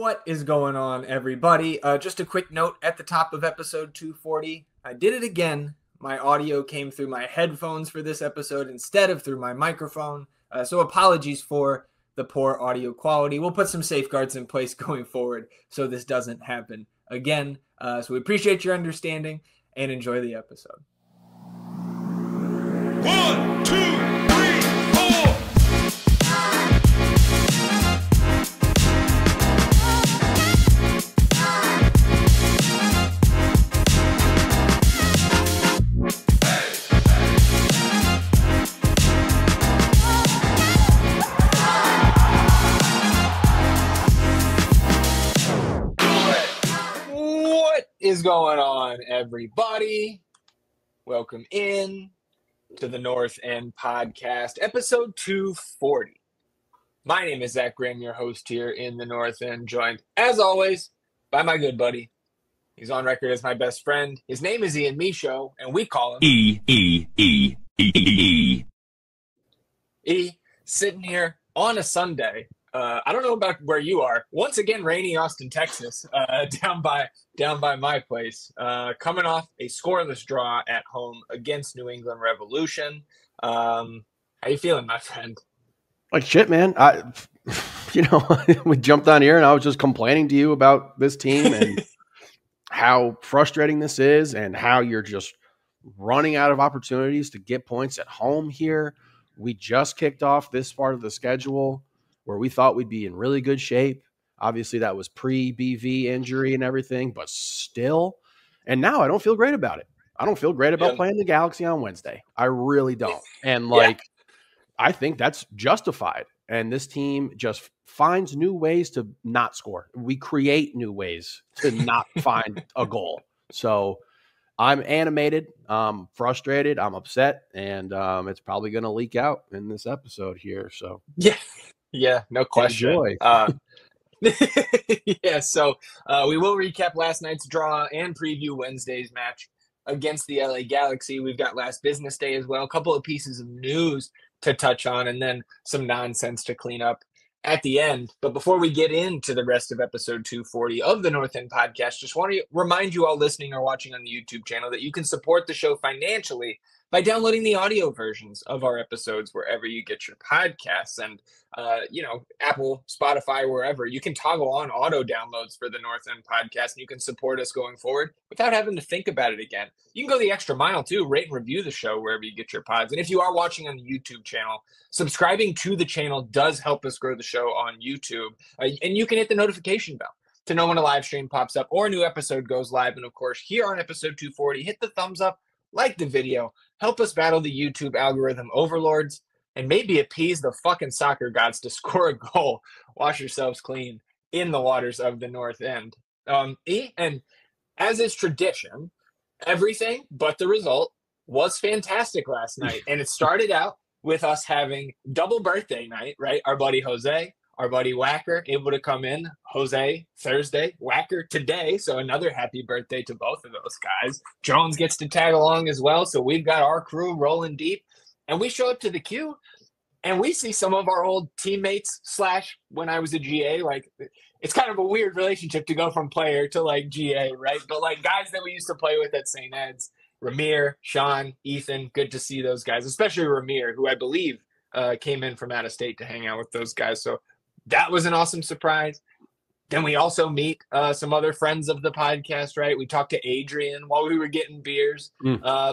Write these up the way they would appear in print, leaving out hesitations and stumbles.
What is going on, everybody? Just a quick note at the top of episode 240. I did it again. My audio came through my headphones for this episode instead of through my microphone. So apologies for the poor audio quality. We'll put some safeguards in place going forward so this doesn't happen again. So we appreciate your understanding and enjoy the episode. 1, 2, 3, 4. What is going on, everybody? Welcome in to the North End Podcast, episode 240. My name is Zach Graham, your host here in the North End, joined, as always, by my good buddy. He's on record as my best friend. His name is Ian Michaud, and we call him E. E. Sitting here on a Sunday. I don't know about where you are. Once again, rainy Austin, Texas, down by my place. Coming off a scoreless draw at home against New England Revolution. How you feeling, my friend? Like shit, man. We jumped on here and I was just complaining to you about this team and how frustrating this is and how you're just running out of opportunities to get points at home here. We just kicked off this part of the schedule where we thought we'd be in really good shape. Obviously, that was pre-BV injury and everything, but still. And now I don't feel great about it. I don't feel great about playing the Galaxy on Wednesday. I really don't. And, I think that's justified. And this team just finds new ways to not score. We create new ways to not find a goal. So I'm animated, I'm frustrated, I'm upset, and it's probably going to leak out in this episode here. So Yeah, no question. Enjoy. So we will recap last night's draw and preview Wednesday's match against the LA Galaxy. We've got last business day as well, a couple of pieces of news to touch on, and then some nonsense to clean up at the end. But before we get into the rest of episode 240 of the North End Podcast, just want to remind you all listening or watching on the YouTube channel that you can support the show financially by downloading the audio versions of our episodes wherever you get your podcasts. And, Apple, Spotify, wherever. You can toggle on auto downloads for the North End Podcast, and you can support us going forward without having to think about it again. You can go the extra mile, too. Rate and review the show wherever you get your pods. And if you are watching on the YouTube channel, subscribing to the channel does help us grow the show on YouTube. And you can hit the notification bell to know when a live stream pops up or a new episode goes live. And, of course, here on episode 240, hit the thumbs up, like the video, help us battle the YouTube algorithm overlords, and maybe appease the fucking soccer gods to score a goal. Wash yourselves clean in the waters of the North End. And as is tradition, everything but the result was fantastic last night. And it started out with us having double birthday night, right? Our buddy Jose, our buddy Whacker, able to come in. Jose Thursday, Whacker today. So another happy birthday to both of those guys. Jones gets to tag along as well. So we've got our crew rolling deep. And we show up to the queue and we see some of our old teammates / when I was a GA. Like, it's kind of a weird relationship to go from player to like GA, right? But like guys that we used to play with at St. Ed's, Ramir, Sean, Ethan, good to see those guys, especially Ramir, who I believe came in from out of state to hang out with those guys. So that was an awesome surprise. Then we also meet some other friends of the podcast, right? We talked to Adrian while we were getting beers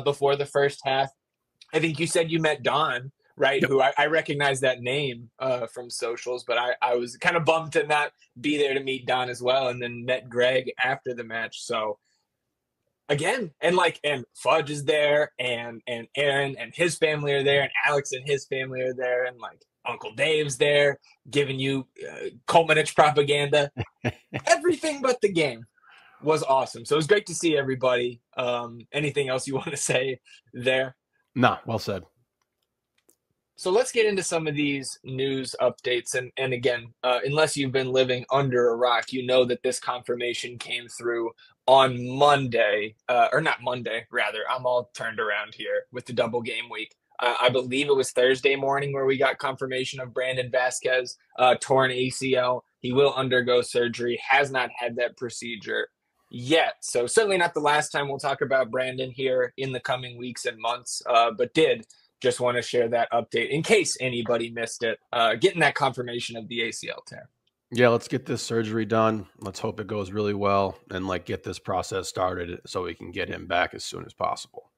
before the first half. I think you said you met Don, right? Yep. Who I recognize that name from socials, but I was kind of bummed to not be there to meet Don as well, and then met Greg after the match. So again, and Fudge is there, and Aaron and his family are there, and Alex and his family are there, and like Uncle Dave's there giving you Kolmanich propaganda. Everything but the game was awesome. So it was great to see everybody. Anything else you want to say there? No, well said. So let's get into some of these news updates. And again, unless you've been living under a rock, you know that this confirmation came through on Monday, or not Monday, rather. I'm all turned around here with the double game week. I believe it was Thursday morning where we got confirmation of Brandon Vasquez, torn ACL, He will undergo surgery, has not had that procedure yet. So certainly not the last time we'll talk about Brandon here in the coming weeks and months, but did just want to share that update in case anybody missed it, getting that confirmation of the ACL tear. Yeah, let's get this surgery done. Let's hope it goes really well and get this process started so we can get him back as soon as possible.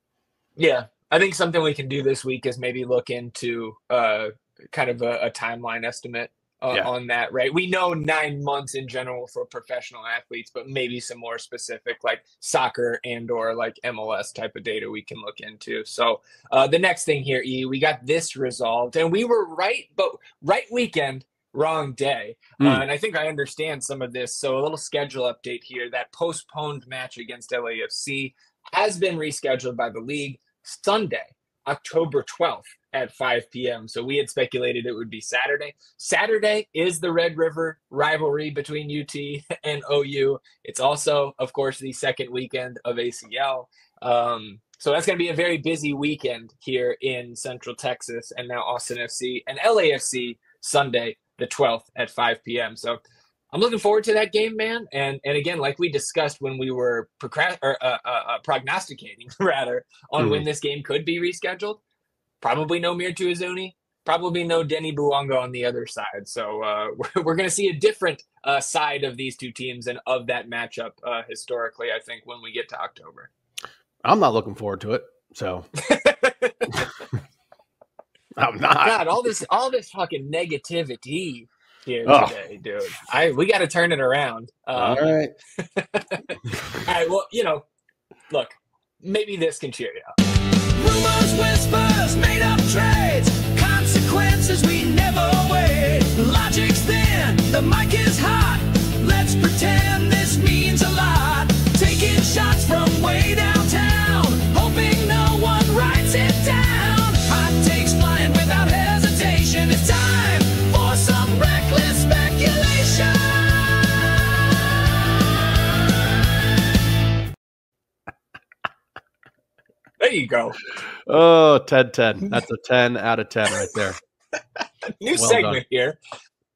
Yeah, I think something we can do this week is maybe look into kind of a timeline estimate on that, right? We know 9 months in general for professional athletes, but maybe some more specific like soccer and or like MLS type of data we can look into. So the next thing here, we got this resolved and we were right, but right weekend, wrong day. And I think I understand some of this. So a little schedule update here. That postponed match against LAFC has been rescheduled by the league Sunday, October 12th at 5 p.m. So we had speculated it would be Saturday. Saturday is the Red River rivalry between UT and OU. It's also, of course, the second weekend of ACL. So that's going to be a very busy weekend here in Central Texas and now Austin FC and LAFC Sunday, the 12th at 5 p.m. So I'm looking forward to that game, man. And again, like we discussed when we were prognosticating rather on when this game could be rescheduled, probably no Mirtu Izuni, probably no Denny Buongo on the other side. So we're going to see a different side of these two teams and of that matchup historically, I think, when we get to October. I'm not looking forward to it. So I'm not. God, all this fucking negativity here today, dude. We got to turn it around. All right. All right. Well, look, maybe this can cheer you up. Rumors, whispers, made up trades, consequences we never weighed. Logic's thin, the mic is hot. Let's pretend this means a lot. Taking shots from way downtown, hoping no one writes it down. Hot takes flying without hesitation. It's time for some reckless speculation. There you go. Oh, 10-10. That's a 10 out of 10 right there. New segment here.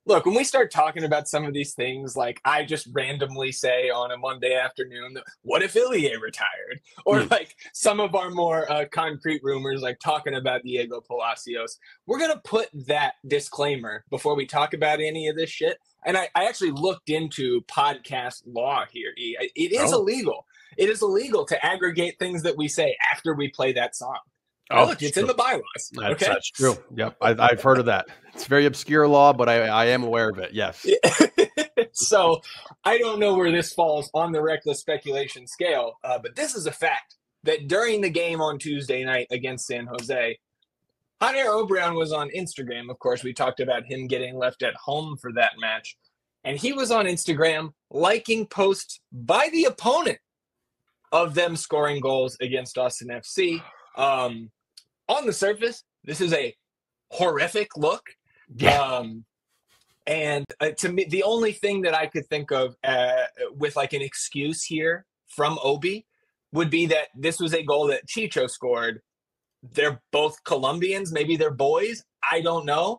Look, when we start talking about some of these things, like I just randomly say on a Monday afternoon, what if Ilie retired? Or like some of our more concrete rumors, like talking about Diego Palacios. We're going to put that disclaimer before we talk about any of this shit. And I actually looked into podcast law here. It is illegal. It is illegal to aggregate things that we say after we play that song. Oh, look, it's in the bylaws. That's true. Yep. I've heard of that. It's very obscure law, but I am aware of it. Yes. So I don't know where this falls on the reckless speculation scale, but this is a fact that during the game on Tuesday night against San Jose, Jáder Obrian was on Instagram. Of course, we talked about him getting left at home for that match. And he was on Instagram liking posts by the opponent of them scoring goals against Austin FC. On the surface, this is a horrific look. Yeah. And to me, the only thing that I could think of with like an excuse here from Obi would be that this was a goal that Chicho scored. They're both Colombians. Maybe they're boys. I don't know.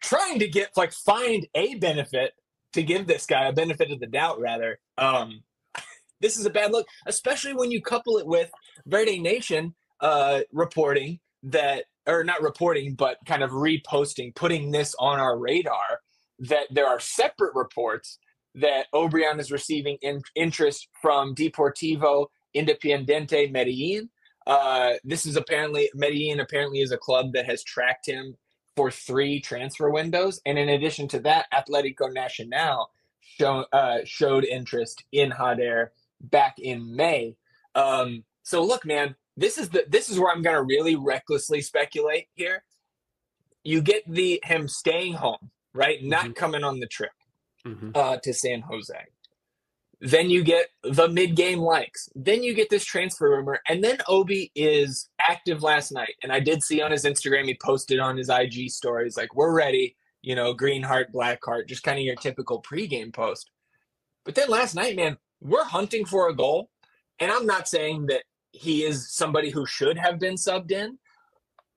Trying to find a benefit to give this guy a benefit of the doubt, rather. This is a bad look, especially when you couple it with Verde Nation reporting that, or not reporting, but kind of reposting, putting this on our radar, that there are separate reports that Obrian is receiving interest from Deportivo Independiente Medellin. This is Medellin apparently is a club that has tracked him for 3 transfer windows. And in addition to that, Atlético Nacional showed interest in Jáder back in May. So look, man, this is where I'm going to really recklessly speculate here. You get him staying home, right? Not coming on the trip to San Jose. Then you get the mid-game likes. Then you get this transfer rumor. And then Obi is active last night. And I did see on his Instagram, he posted on his IG stories, like, we're ready, green heart, black heart, just kind of your typical pregame post. But then last night, man, we're hunting for a goal. And I'm not saying that he is somebody who should have been subbed in,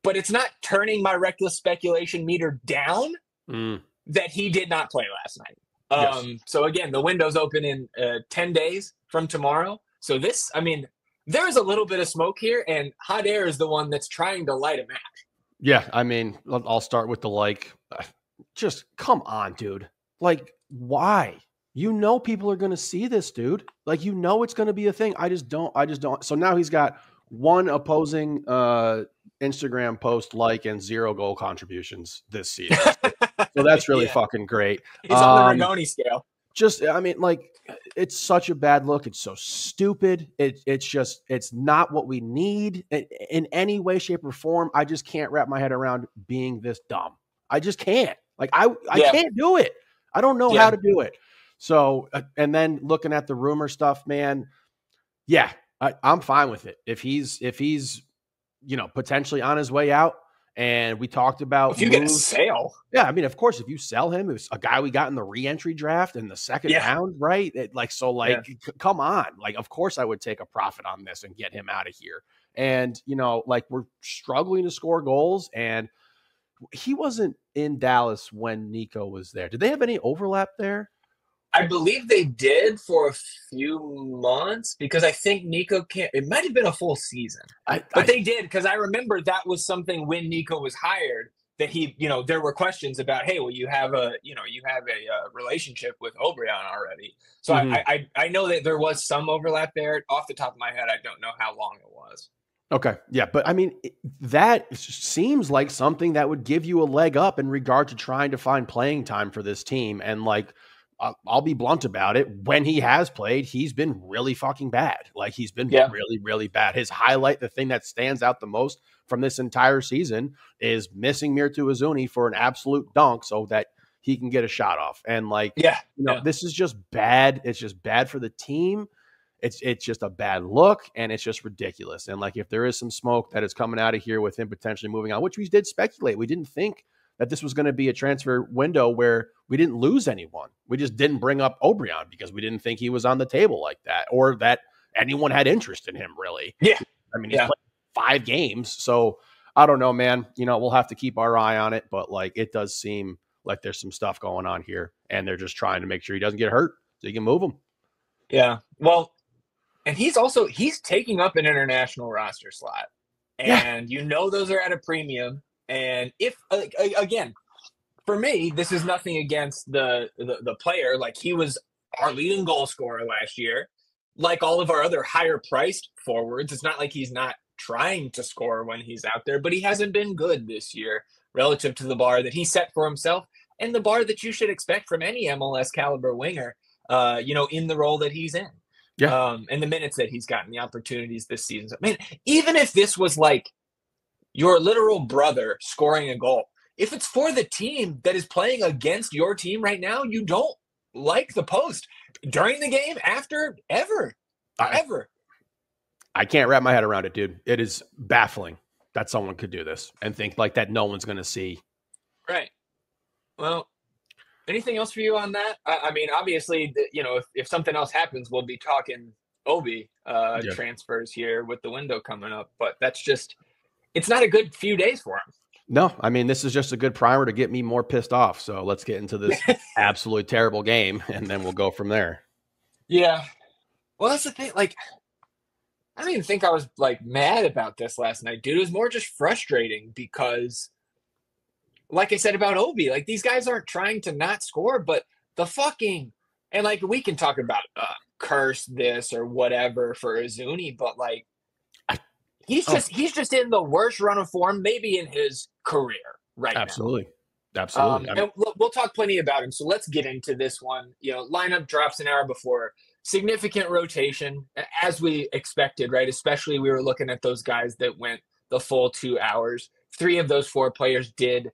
but it's not turning my reckless speculation meter down that he did not play last night. Yes. So again, the window's open in 10 days from tomorrow. So this, I mean, there is a little bit of smoke here, and Hot Air is the one that's trying to light a match. Yeah, I mean, I'll start with the like. Just come on, dude. Like, why? You know people are going to see this, dude. Like, you know it's going to be a thing. I just don't. So now he's got one opposing Instagram post like and 0 goal contributions this season. So that's really fucking great. He's on the Rigoni scale. Just, I mean, like, it's such a bad look. It's so stupid. It's not what we need in any way, shape, or form. I just can't wrap my head around being this dumb. I just can't. Like, I can't do it. I don't know how to do it. So, and then looking at the rumor stuff, man, yeah, I'm fine with it. If he's, potentially on his way out, and we talked about if you get a sale. Yeah, I mean, of course, if you sell him, it was a guy we got in the re-entry draft in the second round, right? Come on. Like, of course I would take a profit on this and get him out of here. And, we're struggling to score goals, and he wasn't in Dallas when Nico was there. Did they have any overlap there? I believe they did for a few months, because I think Nico it might have been a full season, but they did. Because I remember that was something when Nico was hired that he, there were questions about, hey, well, you have a relationship with Obrian already. So I know that there was some overlap there. Off the top of my head, I don't know how long it was. Okay. Yeah. But I mean, that seems like something that would give you a leg up in regard to trying to find playing time for this team. And I'll be blunt about it. When he has played, he's been really fucking bad. Like, he's been really, really bad. His highlight, the thing that stands out the most from this entire season, is missing Mirtu Izuni for an absolute dunk so that he can get a shot off. And this is just bad. It's just bad for the team. It's just a bad look, and it's just ridiculous. And if there is some smoke that is coming out of here with him potentially moving on, which we did speculate, we didn't think that this was going to be a transfer window where we didn't lose anyone. We just didn't bring up Obrian because we didn't think he was on the table like that, or that anyone had interest in him, really. Yeah. I mean, he's played 5 games. So I don't know, man. We'll have to keep our eye on it, but it does seem like there's some stuff going on here, and they're just trying to make sure he doesn't get hurt so you can move him. Yeah. Well, and he's taking up an international roster slot, and those are at a premium. And if, again, for me, this is nothing against the player. Like, he was our leading goal scorer last year. Like all of our other higher priced forwards, it's not like he's not trying to score when he's out there, but he hasn't been good this year relative to the bar that he set for himself, and the bar that you should expect from any MLS caliber winger, in the role that he's in. Yeah. And the minutes that he's gotten, the opportunities this season. I mean, even if this was like your literal brother scoring a goal, if it's for the team that is playing against your team right now, you don't like the post during the game, after, ever. I can't wrap my head around it, dude. It is baffling that someone could do this and think that no one's going to see. Right. Well, anything else for you on that? I mean, obviously, if something else happens, we'll be talking Obi transfers here with the window coming up. But that's just, it's not a good few days for him. No, I mean, this is just a good primer to get me more pissed off. So let's get into this absolutely terrible game, and then we'll go from there. Yeah. Well, that's the thing. I don't even think I was mad about this last night, dude. It was more just frustrating because, like I said about Obi, these guys aren't trying to not score, but the fucking, and we can talk about curse this or whatever for Izuni, but he's just in the worst run of form maybe in his career right now. Absolutely. And we'll talk plenty about him. So let's get into this one. Lineup drops an hour before. Significant rotation, as we expected, right? Especially we were looking at those guys that went the full 2 hours. 3 of those 4 players did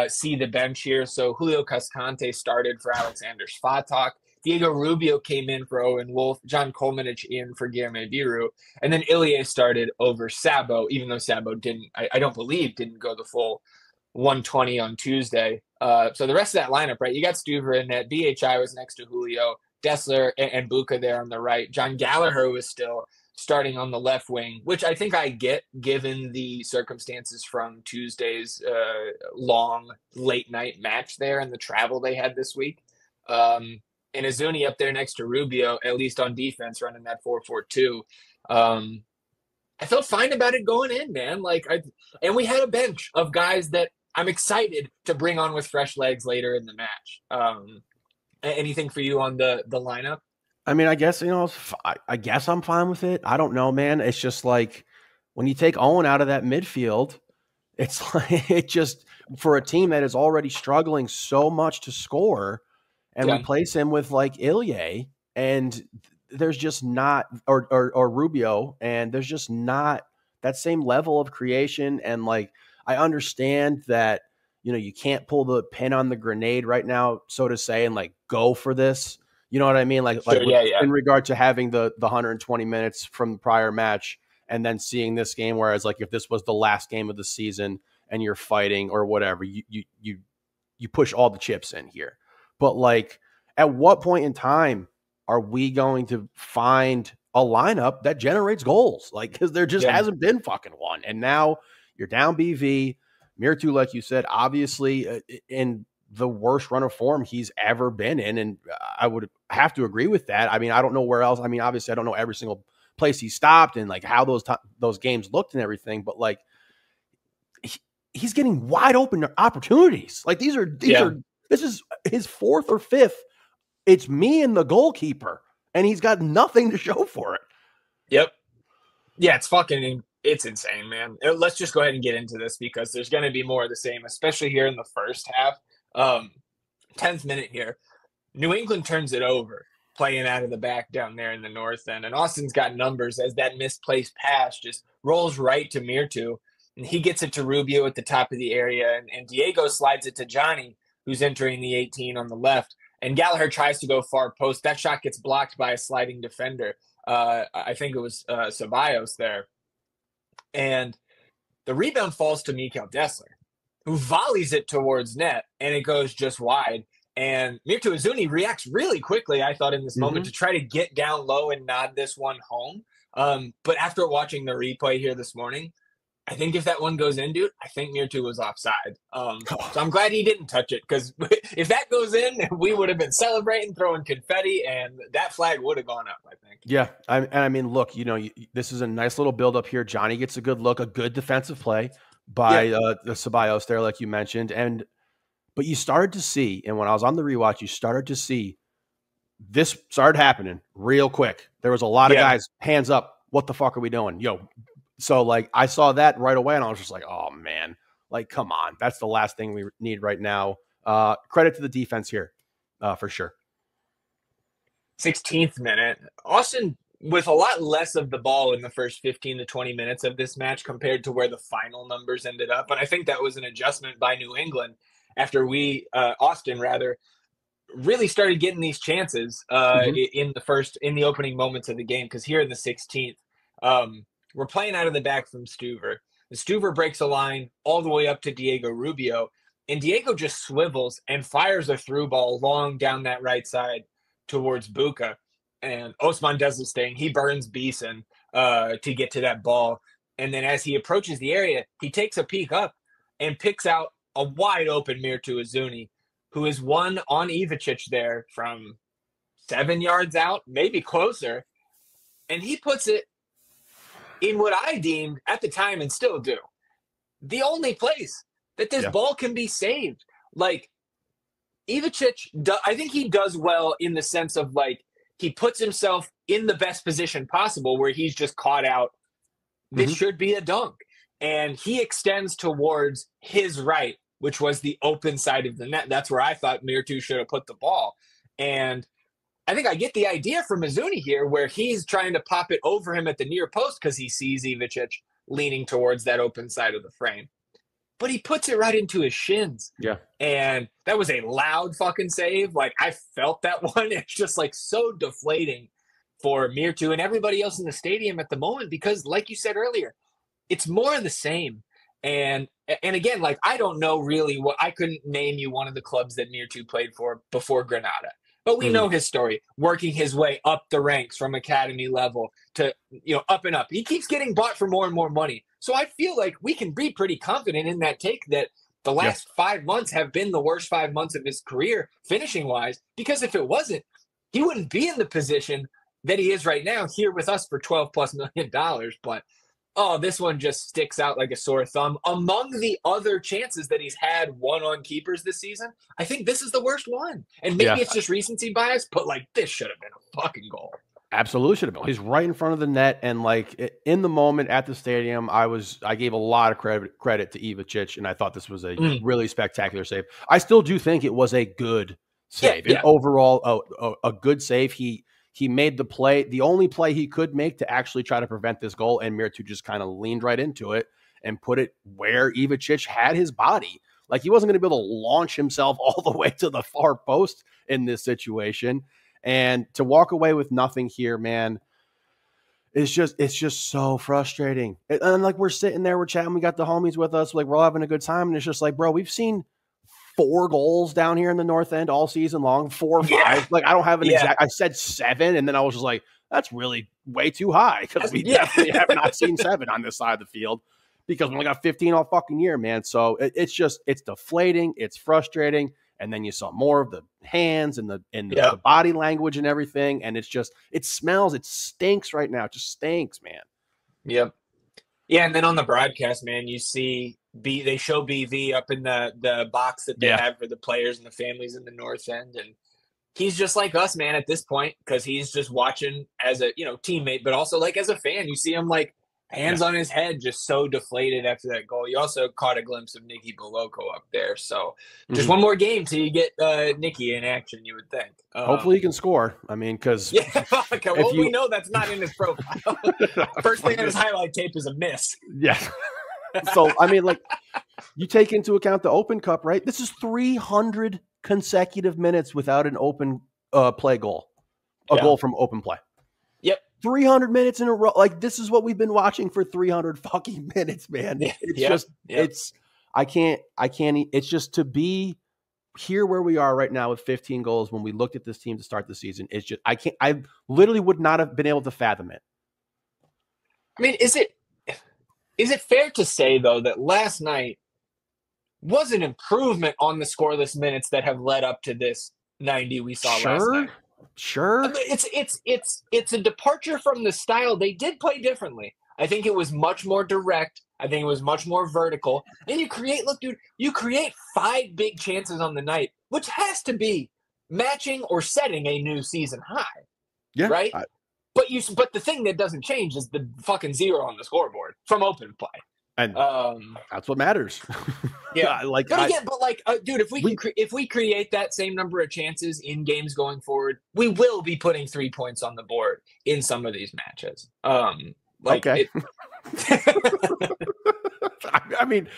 see the bench here. So Julio Cascante started for Alexander Svatak. Diego Rubio came in for Owen Wolf. John Kolmanich in for Guilherme Biru. And then Ilie started over Sabo, even though Sabo I don't believe didn't go the full 120 on Tuesday. So the rest of that lineup, right? You got Stuver in net. BHI was next to Julio. Dessler and Buka there on the right. John Gallagher was still starting on the left wing, which I think I get given the circumstances from Tuesday's long late night match there and the travel they had this week. And Azuni up there next to Rubio, at least on defense, running that 4-4-2. I felt fine about it going in, man. And we had a bench of guys that I'm excited to bring on with fresh legs later in the match. Anything for you on the lineup? I mean, I guess, I guess I'm fine with it. I don't know, man. It's just like when you take Owen out of that midfield, it's like it just for a team that is already struggling so much to score, and replace him with like Ilya, and there's just not or Rubio, and there's just not that same level of creation. And like I understand that you can't pull the pin on the grenade right now, so to say, and like go for this. You know what I mean? In regard to having the 120 minutes from the prior match and then seeing this game, whereas like if this was the last game of the season and you're fighting or whatever, you push all the chips in here. But like, at what point in time are we going to find a lineup that generates goals? Like, because there just hasn't been fucking one. And now you're down BV. Mirtu, like you said, obviously in the worst run of form he's ever been in. And I would have to agree with that. I mean, I don't know where else. I mean, obviously I don't know every single place he stopped and like how those games looked and everything, but like he's getting wide open opportunities. Like these are, this is his fourth or fifth. It's me and the goalkeeper, and he's got nothing to show for it. Yep. Yeah, it's insane, man. Let's just go ahead and get into this because there's going to be more of the same, especially here in the first half. 10th minute here. New England turns it over, playing out of the back down there in the north end. And Austin's got numbers as that misplaced pass just rolls right to Mirtu. And he gets it to Rubio at the top of the area. And Diego slides it to Johnny, who's entering the 18 on the left. And Gallagher tries to go far post. That shot gets blocked by a sliding defender. I think it was Ceballos there. And the rebound falls to Mikel Dessler, who volleys it towards net, and it goes just wide. And Mirtu Azuni reacts really quickly, I thought, in this moment to try to get down low and nod this one home. But after watching the replay here this morning, I think if that one goes in, dude, I think Mirtu was offside. So I'm glad he didn't touch it, because if that goes in, we would have been celebrating, throwing confetti, and that flag would have gone up, I think. Yeah, I mean, look, this is a nice little build-up here. Johnny gets a good look, a good defensive play by the Ceballos there, like you mentioned. But you started to see, and when I was on the rewatch, you started to see this started happening real quick. There was a lot of guys, hands up, what the fuck are we doing? So, like, I saw that right away, and I was just like, oh, man. Like, come on. That's the last thing we need right now. Credit to the defense here, for sure. 16th minute. Austin with a lot less of the ball in the first 15 to 20 minutes of this match compared to where the final numbers ended up. And I think that was an adjustment by New England after Austin rather, really started getting these chances in the opening moments of the game. Because here in the 16th, we're playing out of the back from Stuver. The Stuver breaks a line all the way up to Diego Rubio, and Diego just swivels and fires a through ball long down that right side towards Buka. And Osman does this thing. He burns Beeson to get to that ball. And then as he approaches the area, he takes a peek up and picks out a wide open Mirtu Azuni, who is one on Ivicic there from 7 yards out, maybe closer. And he puts it in what I deemed at the time, and still do, the only place that this ball can be saved. Like, Ivicic, I think he does well in the sense of, like, he puts himself in the best position possible where he's just caught out. This should be a dunk. And he extends towards his right, which was the open side of the net. That's where I thought Mirtu should have put the ball. And I think I get the idea from Azuni here where he's trying to pop it over him at the near post because he sees Ivicic leaning towards that open side of the frame. But he puts it right into his shins. Yeah. And that was a loud fucking save. Like, I felt that one. It's just, like, so deflating for Mirtu and everybody else in the stadium at the moment because, like you said earlier, it's more of the same. And again, like, I don't know really I couldn't name you one of the clubs that Mirtu played for before Granada. But we know his story, working his way up the ranks from academy level to, up and up. He keeps getting bought for more and more money. So I feel like we can be pretty confident in that take that The last 5 months have been the worst 5 months of his career, finishing wise, because if it wasn't, he wouldn't be in the position that he is right now here with us for $12+ million. But this one just sticks out like a sore thumb. Among the other chances that he's had won on keepers this season, I think this is the worst one. And maybe it's just recency bias, but like this should have been a fucking goal. Absolutely should have been. He's right in front of the net, and like in the moment at the stadium, I gave a lot of credit to Ivicic, and I thought this was a really spectacular save. I still do think it was a good save. Yeah. And overall, a good save. He made the play, the only play he could make to actually try to prevent this goal, and Mirtu just kind of leaned right into it and put it where Ivicic had his body. Like he wasn't going to be able to launch himself all the way to the far post in this situation. And to walk away with nothing here, man, it's just so frustrating. And like we're sitting there, we're chatting, we got the homies with us, like we're all having a good time, and it's just like, bro, we've seen 4 goals down here in the North End all season long, 4 or 5. Yeah. Like I don't have an exact. I said 7, and then I was just like, that's really way too high because we definitely have not seen 7 on this side of the field because we only got 15 all fucking year, man. So it's deflating, it's frustrating. And then you saw more of the hands and the body language and everything. And it smells, it stinks right now. It just stinks, man. Yep. Yeah. And then on the broadcast, man, you see they show BV up in the box that they have for the players and the families in the North End. And he's just like us, man, at this point, because he's just watching as a, teammate, but also like as a fan, you see him like hands on his head, just so deflated after that goal. You also caught a glimpse of Nicky Boloko up there. So just one more game till you get Nicky in action, you would think. Hopefully he can score. I mean, because we know that's not in his profile. First thing on his highlight tape is a miss. Yeah. So, I mean, like, you take into account the Open Cup, right? This is 300 consecutive minutes without an open play goal. A goal from open play. Yep. 300 minutes in a row. Like, this is what we've been watching for 300 fucking minutes, man. It's it's just to be here where we are right now with 15 goals when we looked at this team to start the season. I literally would not have been able to fathom it. I mean, is it fair to say, though, that last night was an improvement on the scoreless minutes that have led up to this 90 we saw last night? Sure. It's a departure from the style. They did play differently. I think it was much more direct. I think it was much more vertical. And you create 5 big chances on the night, which has to be matching or setting a new season high. Yeah. Right? But the thing that doesn't change is the fucking 0 on the scoreboard from open play. And that's what matters. Yeah, dude, if we create that same number of chances in games going forward, we will be putting 3 points on the board in some of these matches. Okay. I mean,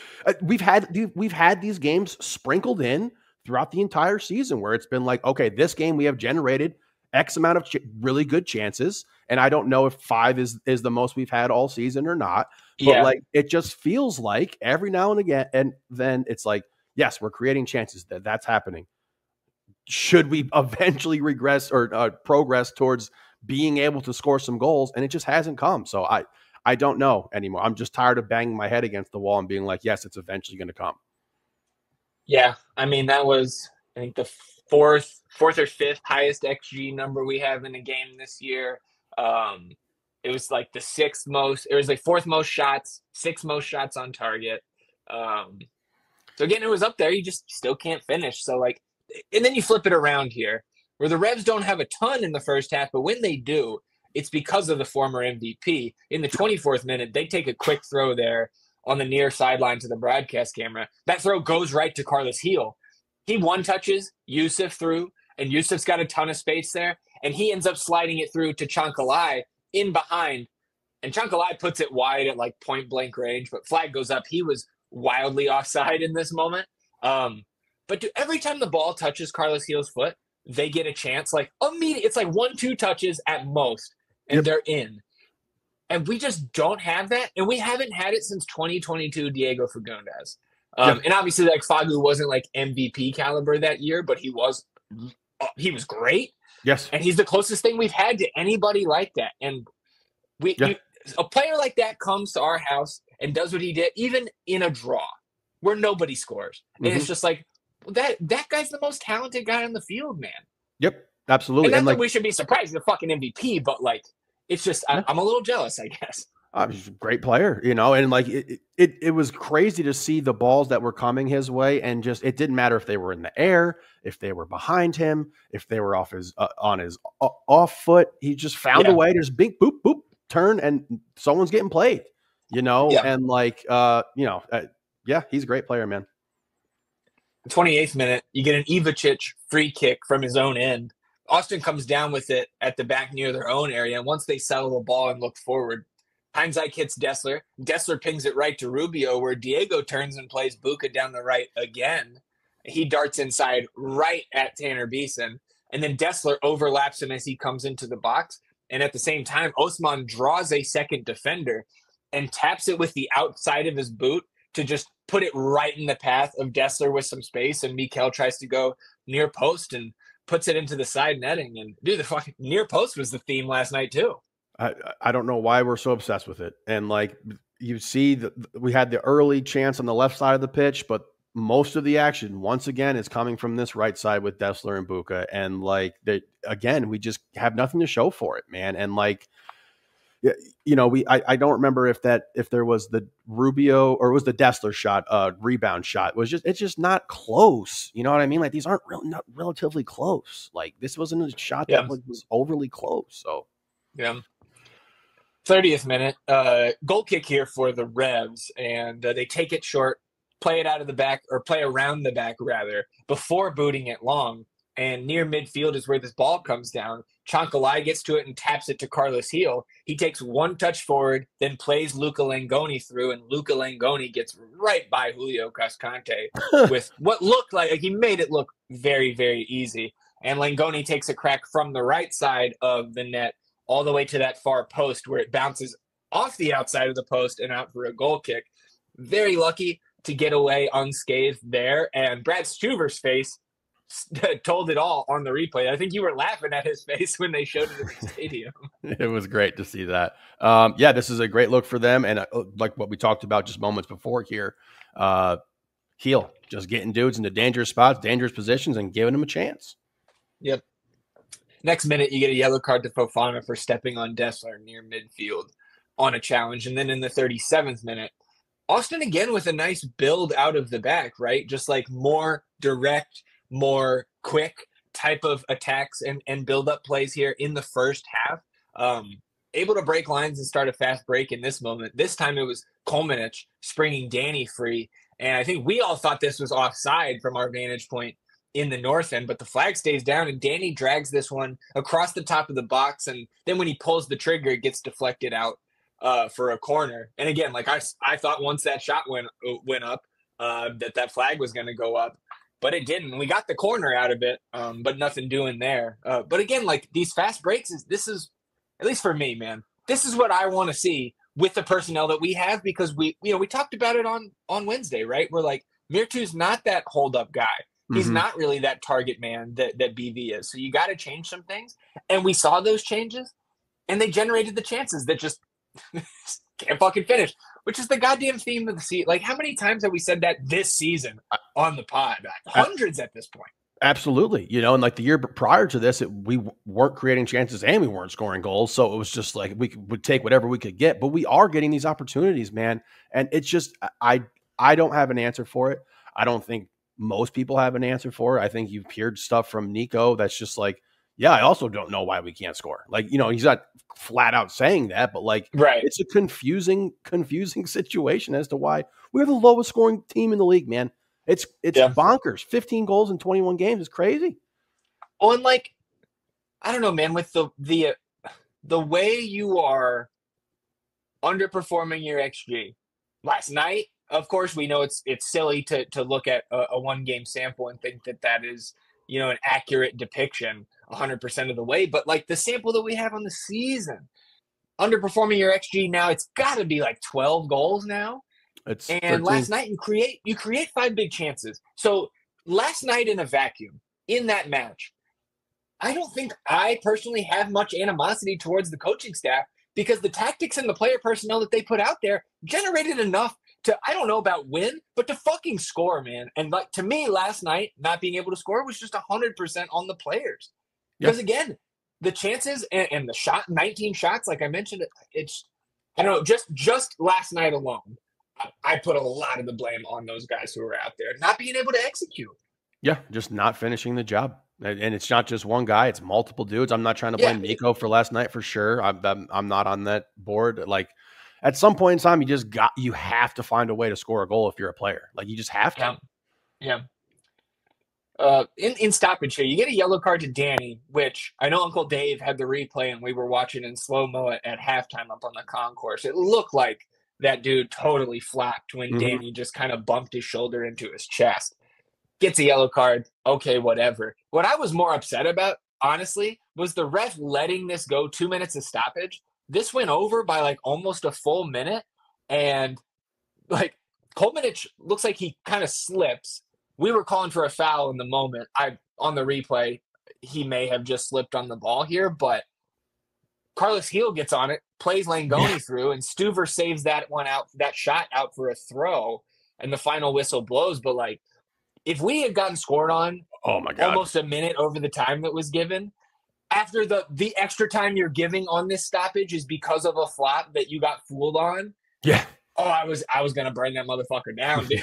we've had these games sprinkled in throughout the entire season where it's been like, okay, this game we have generated X amount of really good chances. And I don't know if 5 is the most we've had all season or not. But like, it just feels like every now and again, and then it's like, yes, we're creating chances. That's happening. Should we eventually regress or progress towards being able to score some goals? And it just hasn't come. So I don't know anymore. I'm just tired of banging my head against the wall and being like, yes, it's eventually going to come. Yeah. I mean, that was, I think, the fourth or fifth highest XG number we have in a game this year. It was like the 6th most. It was like 4th most shots, 6th most shots on target. So again, it was up there. You just still can't finish. So like, and then you flip it around here, where the Revs don't have a ton in the first half, but when they do, it's because of the former MVP. In the 24th minute, they take a quick throw there on the near sideline to the broadcast camera. That throw goes right to Carlos Heel. He one-touches Yusuf through, and Yusuf's got a ton of space there, and he ends up sliding it through to Chankalai in behind, and Chankalai puts it wide at like point-blank range, but flag goes up. He was wildly offside in this moment. But every time the ball touches Carlos Heel's foot, they get a chance. Like immediately, it's like 1-2 touches at most, and they're in. And we just don't have that, and we haven't had it since 2022 Diego Fagundes. And obviously, like Fagu wasn't like MVP caliber that year, but he was great. Yes. And he's the closest thing we've had to anybody like that. And a player like that comes to our house and does what he did, even in a draw. where nobody scores. And Mm-hmm. it's just like, that guy's the most talented guy on the field, man. Yep, absolutely. And not And that like, we should be surprised, he's a fucking MVP, but like, it's just, Yeah. I'm a little jealous, I guess. he's a great player, you know, and like it was crazy to see the balls that were coming his way, and just it didn't matter if they were in the air, if they were behind him, if they were off his on his off foot. He just found a way to just bink, boop, boop, turn, and someone's getting played, you know, and like yeah, he's a great player, man. 28th minute, you get an Ivacic free kick from his own end. Austin comes down with it at the back near their own area, and once they settle the ball and look forward, Heinzike hits Dessler. Dessler pings it right to Rubio, where Diego turns and plays Buka down the right again. He darts inside right at Tanner Beeson, and then Dessler overlaps him as he comes into the box. And at the same time, Osman draws a second defender and taps it with the outside of his boot to just put it right in the path of Dessler with some space. And Mikel tries to go near post and puts it into the side netting. And dude, the fucking near post was the theme last night too. I don't know why we're so obsessed with it. And like, you see that we had the early chance on the left side of the pitch, but most of the action once again is coming from this right side with Dessler and Buka. And like again, we just have nothing to show for it, man. And like, you know, I don't remember if there was the Rubio or it was the Dessler shot, rebound shot. It's just not close. You know what I mean? Like, these aren't not relatively close. Like, this wasn't a shot that was overly close. So yeah. 30th minute, goal kick here for the Revs, and they take it short, play it out of the back, or play around the back rather, before booting it long. And near midfield is where this ball comes down. Chankalai gets to it and taps it to Carlos Heel. He takes one touch forward, then plays Luca Langoni through, and Luca Langoni gets right by Julio Cascante with what looked like he made it look very, very easy. And Langoni takes a crack from the right side of the net all the way to that far post, where it bounces off the outside of the post and out for a goal kick. Very lucky to get away unscathed there. And Brad Stuver's face told it all on the replay. I think you were laughing at his face when they showed it in the stadium. It was great to see that. Yeah, this is a great look for them. And like what we talked about just moments before here, Heel just getting dudes into dangerous spots, dangerous positions, and giving them a chance. Yep. Next minute, you get a yellow card to Fofana for stepping on Dessler near midfield on a challenge. And then in the 37th minute, Austin again with a nice build out of the back, right? Just like more direct, more quick type of attacks and build up plays here in the first half. Able to break lines and start a fast break in this moment. This time it was Kolmanich springing Danny free. And I think we all thought this was offside from our vantage point in the north end, but the flag stays down and Danny drags this one across the top of the box. And then when he pulls the trigger, it gets deflected out for a corner. And again, like I thought once that shot went up, that flag was going to go up, but it didn't. We got the corner out of it, but nothing doing there. But again, like these fast breaks, this is, at least for me, man, this is what I want to see with the personnel that we have, because we talked about it on Wednesday, right? We're like, Mirtu's not that hold up guy. He's not really that target man that BV is. So you got to change some things. And we saw those changes, and they generated the chances that just can't fucking finish, which is the goddamn theme of the season. Like, how many times have we said that this season on the pod? Hundreds at this point. Absolutely. You know, and like the year prior to this, we weren't creating chances and we weren't scoring goals. So it was just like we would take whatever we could get. But we are getting these opportunities, man. And it's just I don't have an answer for it. I don't think most people have an answer for it. I think you've heard stuff from Nico that's just like, yeah, I also don't know why we can't score. Like, you know, he's not flat out saying that, but like, right, it's a confusing situation as to why we're the lowest scoring team in the league, man. It's bonkers. 15 goals in 21 games is crazy. Oh, and like, I don't know, man, with the way you are underperforming your XG last night. Of course, we know it's silly to look at a one-game sample and think that is, you know, an accurate depiction 100% of the way. But like the sample that we have on the season, underperforming your XG now, it's got to be like 12 goals now. And 13. last night you create 5 big chances. So last night in a vacuum, in that match, I don't think I personally have much animosity towards the coaching staff, because the tactics and the player personnel that they put out there generated enough I don't know about win, but to fucking score, man. And like to me, last night not being able to score was just 100% on the players. Because again, the chances and the shot, 19 shots, like I mentioned, it's I don't know, just last night alone, I put a lot of the blame on those guys who were out there not being able to execute. Yeah, just not finishing the job. And it's not just one guy; it's multiple dudes. I'm not trying to blame Nico for last night for sure. I'm not on that board. Like at some point in time, you have to find a way to score a goal if you're a player. Like you just have to. Yeah. In stoppage here, you get a yellow card to Danny, which I know Uncle Dave had the replay and we were watching in slow-mo at halftime up on the concourse. It looked like that dude totally flopped when Danny just kind of bumped his shoulder into his chest. Gets a yellow card. Okay, whatever. What I was more upset about, honestly, was the ref letting this go 2 minutes of stoppage. This went over by like almost a full minute. And like Kolmanich looks like he kind of slips. We were calling for a foul in the moment. On the replay, he may have just slipped on the ball here, but Carlos Heel gets on it, plays Langoni through, and Stuver saves that shot out for a throw, and the final whistle blows. But like, if we had gotten scored on, oh my God, almost a minute over the time that was given, after the extra time you're giving on this stoppage is because of a flop that you got fooled on. Yeah. Oh, I was gonna burn that motherfucker down, dude.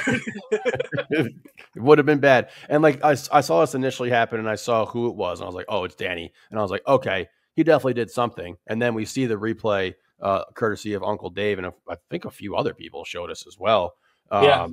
It would have been bad. And like I saw this initially happen, and I saw who it was, and I was like, oh, it's Danny. And I was like, okay, he definitely did something. And then we see the replay, courtesy of Uncle Dave, and I think a few other people showed us as well. Yeah.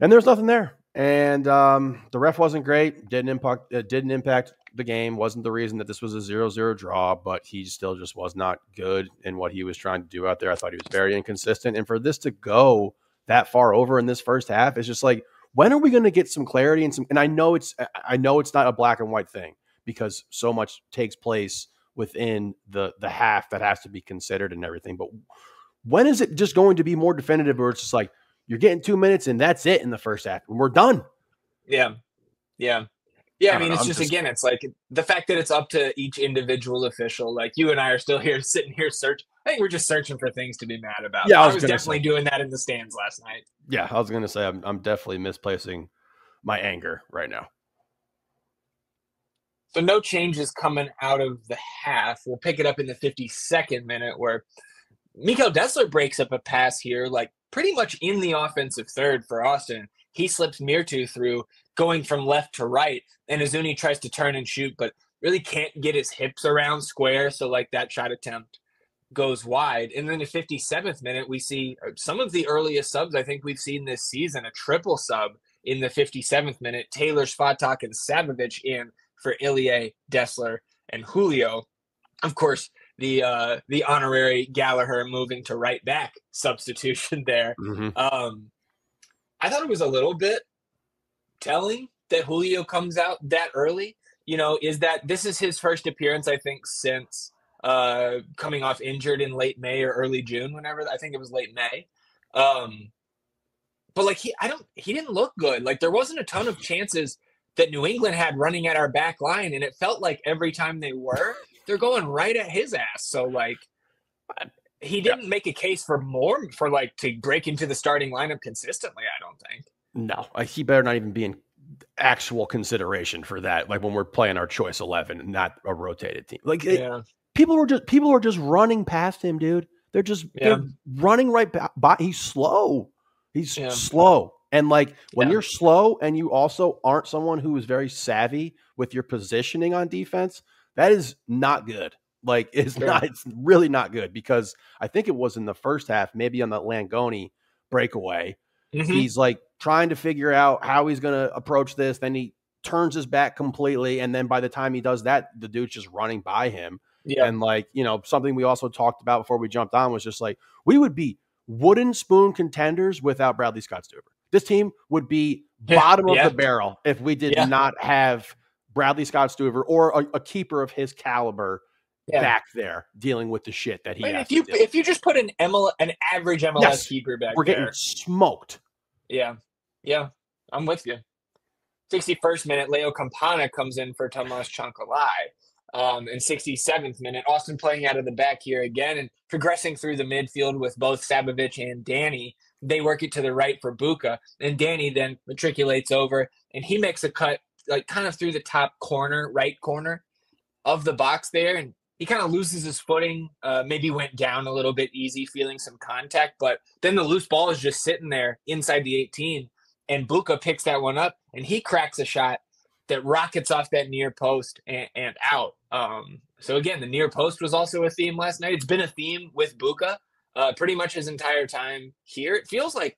And there's nothing there. And the ref wasn't great. Didn't impact the game. Wasn't the reason that this was a 0-0 draw, but he still just was not good in what he was trying to do out there. I thought he was very inconsistent. And for this to go that far over in this first half, it's just like, when are we going to get some clarity and I know it's not a black and white thing because so much takes place within the half that has to be considered and everything. But when is it just going to be more definitive where it's just like, you're getting 2 minutes and that's it in the first half and we're done? Yeah. I mean, it's just again, it's like the fact that it's up to each individual official. Like you and I are still here, sitting here searching. I think we're just searching for things to be mad about. Yeah, I was definitely doing that in the stands last night. Yeah, I was going to say I'm definitely misplacing my anger right now. So no changes coming out of the half. We'll pick it up in the 52nd minute where Mikael Dessler breaks up a pass here, like pretty much in the offensive third for Austin. He slips Mirtu through, going from left to right, and Azuni tries to turn and shoot, but really can't get his hips around square, so like that shot attempt goes wide. And then the 57th minute, we see some of the earliest subs I think we've seen this season, a triple sub in the 57th minute. Taylor, Svatak, and Savovich in for Ilya, Dessler, and Julio. Of course, the honorary Gallagher moving to right back substitution there. I thought it was a little bit telling that Julio comes out that early. You know, is that this is his first appearance, I think, since coming off injured in late May or early June, whenever. I think it was late May. But like he didn't look good. Like there wasn't a ton of chances that New England had running at our back line, and it felt like every time they're going right at his ass. So like he didn't make a case for more to break into the starting lineup consistently, I don't think. No, he better not even be in actual consideration for that. Like when we're playing our choice 11 and not a rotated team. Like people are just running past him, dude. They're running right by. He's slow. He's slow. And like when you're slow and you also aren't someone who is very savvy with your positioning on defense, that is not good. Like it's really not good, because I think it was in the first half, maybe on the Langoni breakaway. He's like trying to figure out how he's going to approach this. Then he turns his back completely. And then by the time he does that, the dude's just running by him. Yeah. And like, you know, something we also talked about before we jumped on was just like, we would be wooden spoon contenders without Bradley Scott-Stuver. This team would be bottom of the barrel if we did not have Bradley Scott-Stuver or a keeper of his caliber back there dealing with the shit that he has to do. If you just put an average MLS keeper back there, we're getting smoked. Yeah, I'm with you. 61st minute, Leo Campana comes in for Tomas Chankalai. In 67th minute, Austin playing out of the back here again and progressing through the midfield with both Savovich and Danny. they work it to the right for Buka, and Danny then matriculates over, and he makes a cut like kind of through the top corner, right corner of the box there, and he kind of loses his footing, maybe went down a little bit easy, feeling some contact, but then the loose ball is just sitting there inside the 18, and Buka picks that one up, and he cracks a shot that rockets off that near post and out. So again, the near post was also a theme last night. It's been a theme with Buka pretty much his entire time here. It feels like,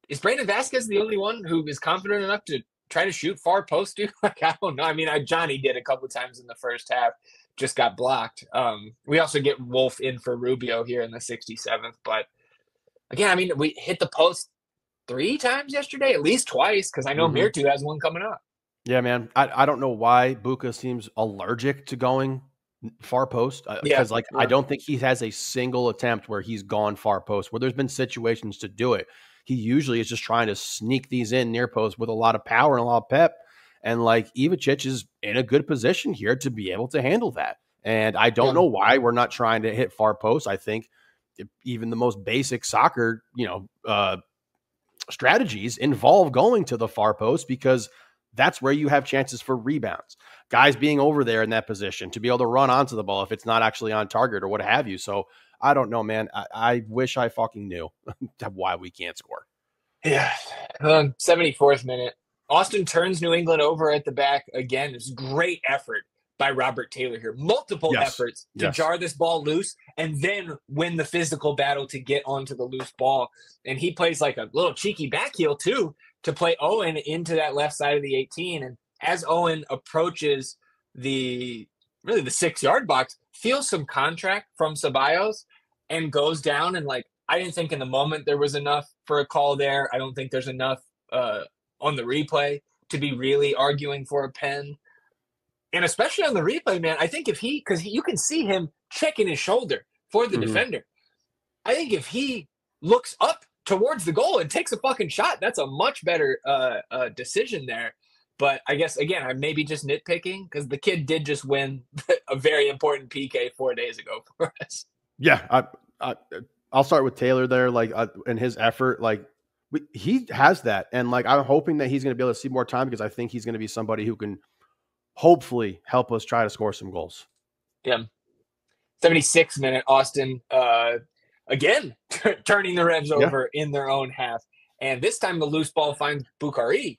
is Brandon Vasquez the only one who is confident enough to try to shoot far post, dude? Like, I don't know. I mean, Johnny did a couple of times in the first half, just got blocked. We also get Wolf in for Rubio here in the 67th. But again, I mean, we hit the post 3 times yesterday, at least twice, because I know Mirtu has one coming up. Yeah, man. I don't know why Buka seems allergic to going far post. Because, I don't think he has a single attempt where he's gone far post, where there's been situations to do it. He usually is just trying to sneak these in near post with a lot of power and a lot of pep. And, like, Ivicic is in a good position here to be able to handle that. And I don't know why we're not trying to hit far post. I think even the most basic soccer, strategies involve going to the far post, because that's where you have chances for rebounds. Guys being over there in that position to be able to run onto the ball if it's not actually on target or what have you. So I don't know, man. I wish I fucking knew why we can't score. Yeah. 74th minute. Austin turns New England over at the back again. It's great effort by Robert Taylor here. Multiple efforts to jar this ball loose and then win the physical battle to get onto the loose ball. And he plays like a little cheeky back heel too, to play Owen into that left side of the 18. And as Owen approaches the 6-yard box, feels some contract from Ceballos and goes down. And like, I didn't think in the moment there was enough for a call there. I don't think there's enough on the replay to be really arguing for a pen. And especially on the replay, man, I think because you can see him checking his shoulder for the defender. I think if he looks up towards the goal and takes a fucking shot, that's a much better decision there. But I guess, again, I'm maybe just nitpicking because the kid did just win a very important PK 4 days ago for us. Yeah, I'll start with Taylor there, and his effort. Like, he has that. And, like, I'm hoping that he's going to be able to see more time, because I think he's going to be somebody who can hopefully help us try to score some goals. Yeah. 76th minute, Austin again turning the Revs over in their own half. And this time the loose ball finds Bukhari,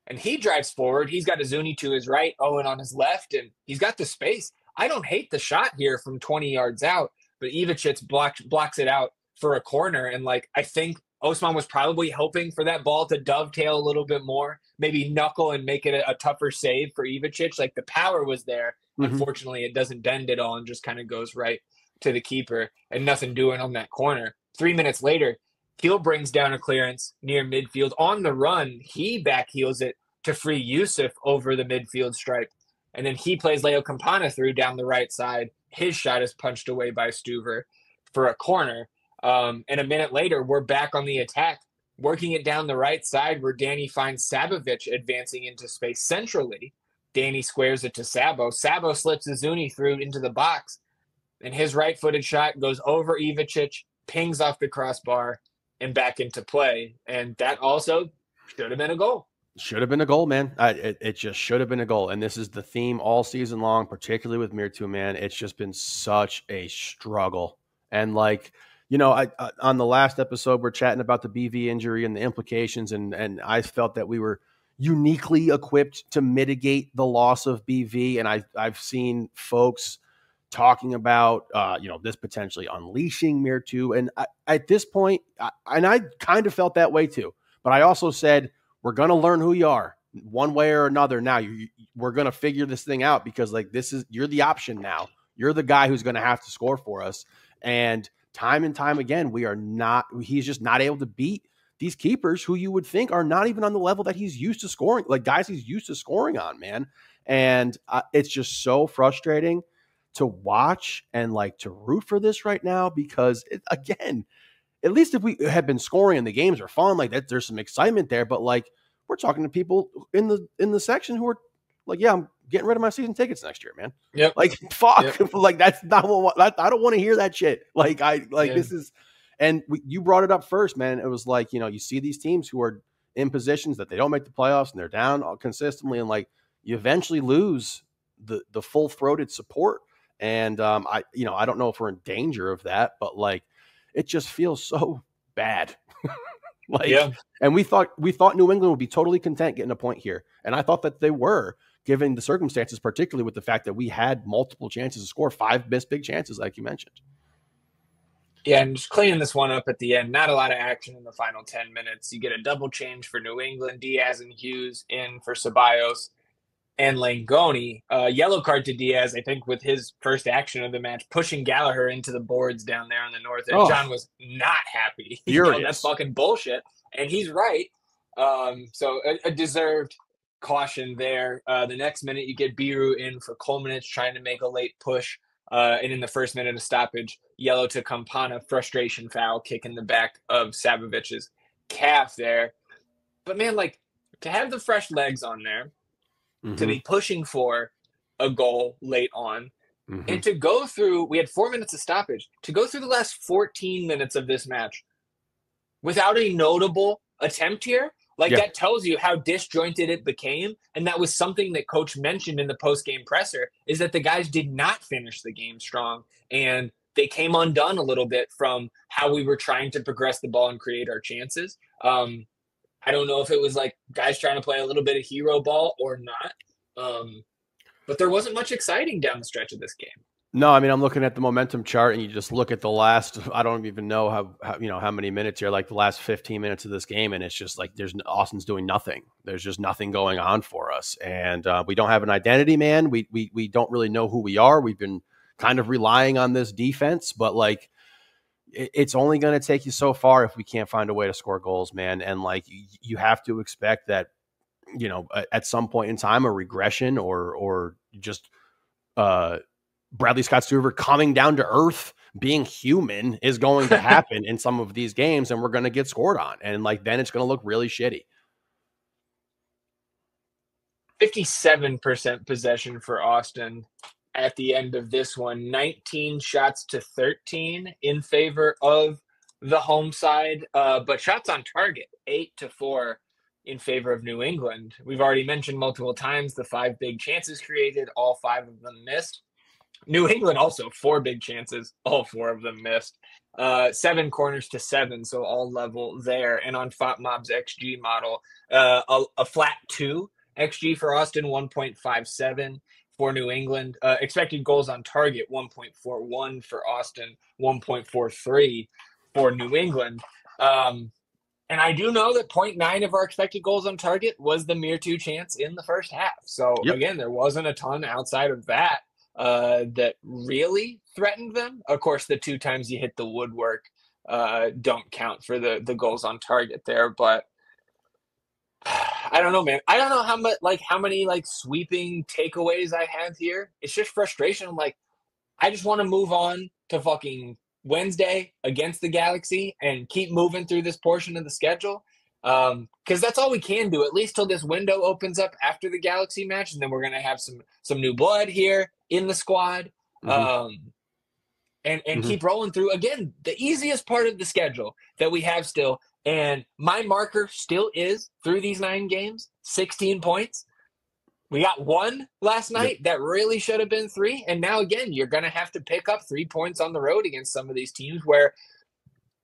and he drives forward. He's got Azuni to his right, Owen on his left, and he's got the space. I don't hate the shot here from 20 yards out, but Ivicic blocks it out for a corner. And, like, I think Osman was probably hoping for that ball to dovetail a little bit more, maybe knuckle and make it a tougher save for Ivicic. Like, the power was there. Unfortunately, it doesn't bend at all and just kind of goes right to the keeper, and nothing doing on that corner. 3 minutes later, Keel brings down a clearance near midfield. On the run, he back heels it to free Yusuf over the midfield stripe. And then he plays Leo Campana through down the right side. His shot is punched away by Stuver for a corner. And a minute later, we're back on the attack, working it down the right side where Danny finds Sabovic advancing into space centrally. Danny squares it to Sabo. Sabo slips Azuni through into the box, and his right-footed shot goes over Ivicic, pings off the crossbar, and back into play. And that also should have been a goal. Should have been a goal, man. It just should have been a goal. And this is the theme all season long, particularly with Mirtu, man. It's just been such a struggle. And, like, on the last episode, we're chatting about the BV injury and the implications, and I felt that we were uniquely equipped to mitigate the loss of BV. And I've seen folks talking about, this potentially unleashing Mirtu. And at this point, I kind of felt that way too. But I also said, we're going to learn who you are one way or another. Now we're going to figure this thing out, because, like, you're the option now. You're the guy who's going to have to score for us. And time again, he's just not able to beat these keepers who you would think are not even on the level that he's used to scoring, like guys he's used to scoring on, man. And it's just so frustrating to watch and, like, to root for this right now, because again, at least if we had been scoring and the games are fun, like that, there's some excitement there. But, like, we're talking to people in the section who are like, yeah, I'm getting rid of my season tickets next year, man. Yep. Like, fuck. Yep. Like, that's not what I don't want to hear that shit. Like, this is, And you brought it up first, man. It was like, you see these teams who are in positions that they don't make the playoffs and they're down consistently. And like, you eventually lose the full throated support. And I don't know if we're in danger of that, but like, it just feels so bad. And we thought New England would be totally content getting a point here. And I thought that they were, given the circumstances, particularly with the fact that we had multiple chances to score, 5 missed big chances, like you mentioned. Yeah, and just cleaning this one up at the end. Not a lot of action in the final 10 minutes. You get a double change for New England. Diaz and Hughes in for Ceballos and Langoni. Yellow card to Diaz, I think, with his first action of the match, pushing Gallagher into the boards down there on the north end. John was not happy. That's fucking bullshit. And he's right. So a deserved caution there. The next minute, you get Biru in for Kolmanich, trying to make a late push. And in the first minute of stoppage, yellow to Campana, frustration foul, kick in the back of Savovic's calf there. But man, like, to have the fresh legs on there, to be pushing for a goal late on, and to go through, we had 4 minutes of stoppage, to go through the last 14 minutes of this match without a notable attempt here, that tells you how disjointed it became. And that was something that Coach mentioned in the post-game presser, is that the guys did not finish the game strong, and they came undone a little bit from how we were trying to progress the ball and create our chances. I don't know if it was like guys trying to play a little bit of hero ball or not. But there wasn't much exciting down the stretch of this game. No, I mean, I'm looking at the momentum chart, and you just look at the last, I don't even know how many minutes here, like the last 15 minutes of this game. And it's just like, Austin's doing nothing. There's just nothing going on for us. And we don't have an identity, man. We don't really know who we are. We've been kind of relying on this defense, but like, it's only going to take you so far if we can't find a way to score goals, man. And like, you have to expect that, at some point in time, a regression or just Bradley Scott Stuver coming down to earth, being human, is going to happen in some of these games, and we're going to get scored on. And like, then it's going to look really shitty. 57% possession for Austin at the end of this one, 19 shots to 13 in favor of the home side, but shots on target, 8-4 in favor of New England. We've already mentioned multiple times the 5 big chances created, all 5 of them missed. New England also 4 big chances, all 4 of them missed. 7 corners to 7, so all level there. And on FOTMob's XG model, a flat 2 XG for Austin, 1.57 for New England. Expected goals on target, 1.41 for Austin, 1.43 for New England. And I do know that 0.9 of our expected goals on target was the mere 2 chance in the first half. So again, there wasn't a ton outside of that that really threatened them. Of course, the 2 times you hit the woodwork don't count for the goals on target there, but I don't know, man. I don't know how many sweeping takeaways I have here. It's just frustration. I'm like, I just want to move on to fucking Wednesday against the Galaxy and keep moving through this portion of the schedule. Because that's all we can do, at least till this window opens up after the Galaxy match, and then we're gonna have some new blood here in the squad. And keep rolling through. Again, the easiest part of the schedule that we have still. And my marker still is, through these 9 games, 16 points. We got 1 last night. That really should have been 3. And now, again, you're going to have to pick up 3 points on the road against some of these teams where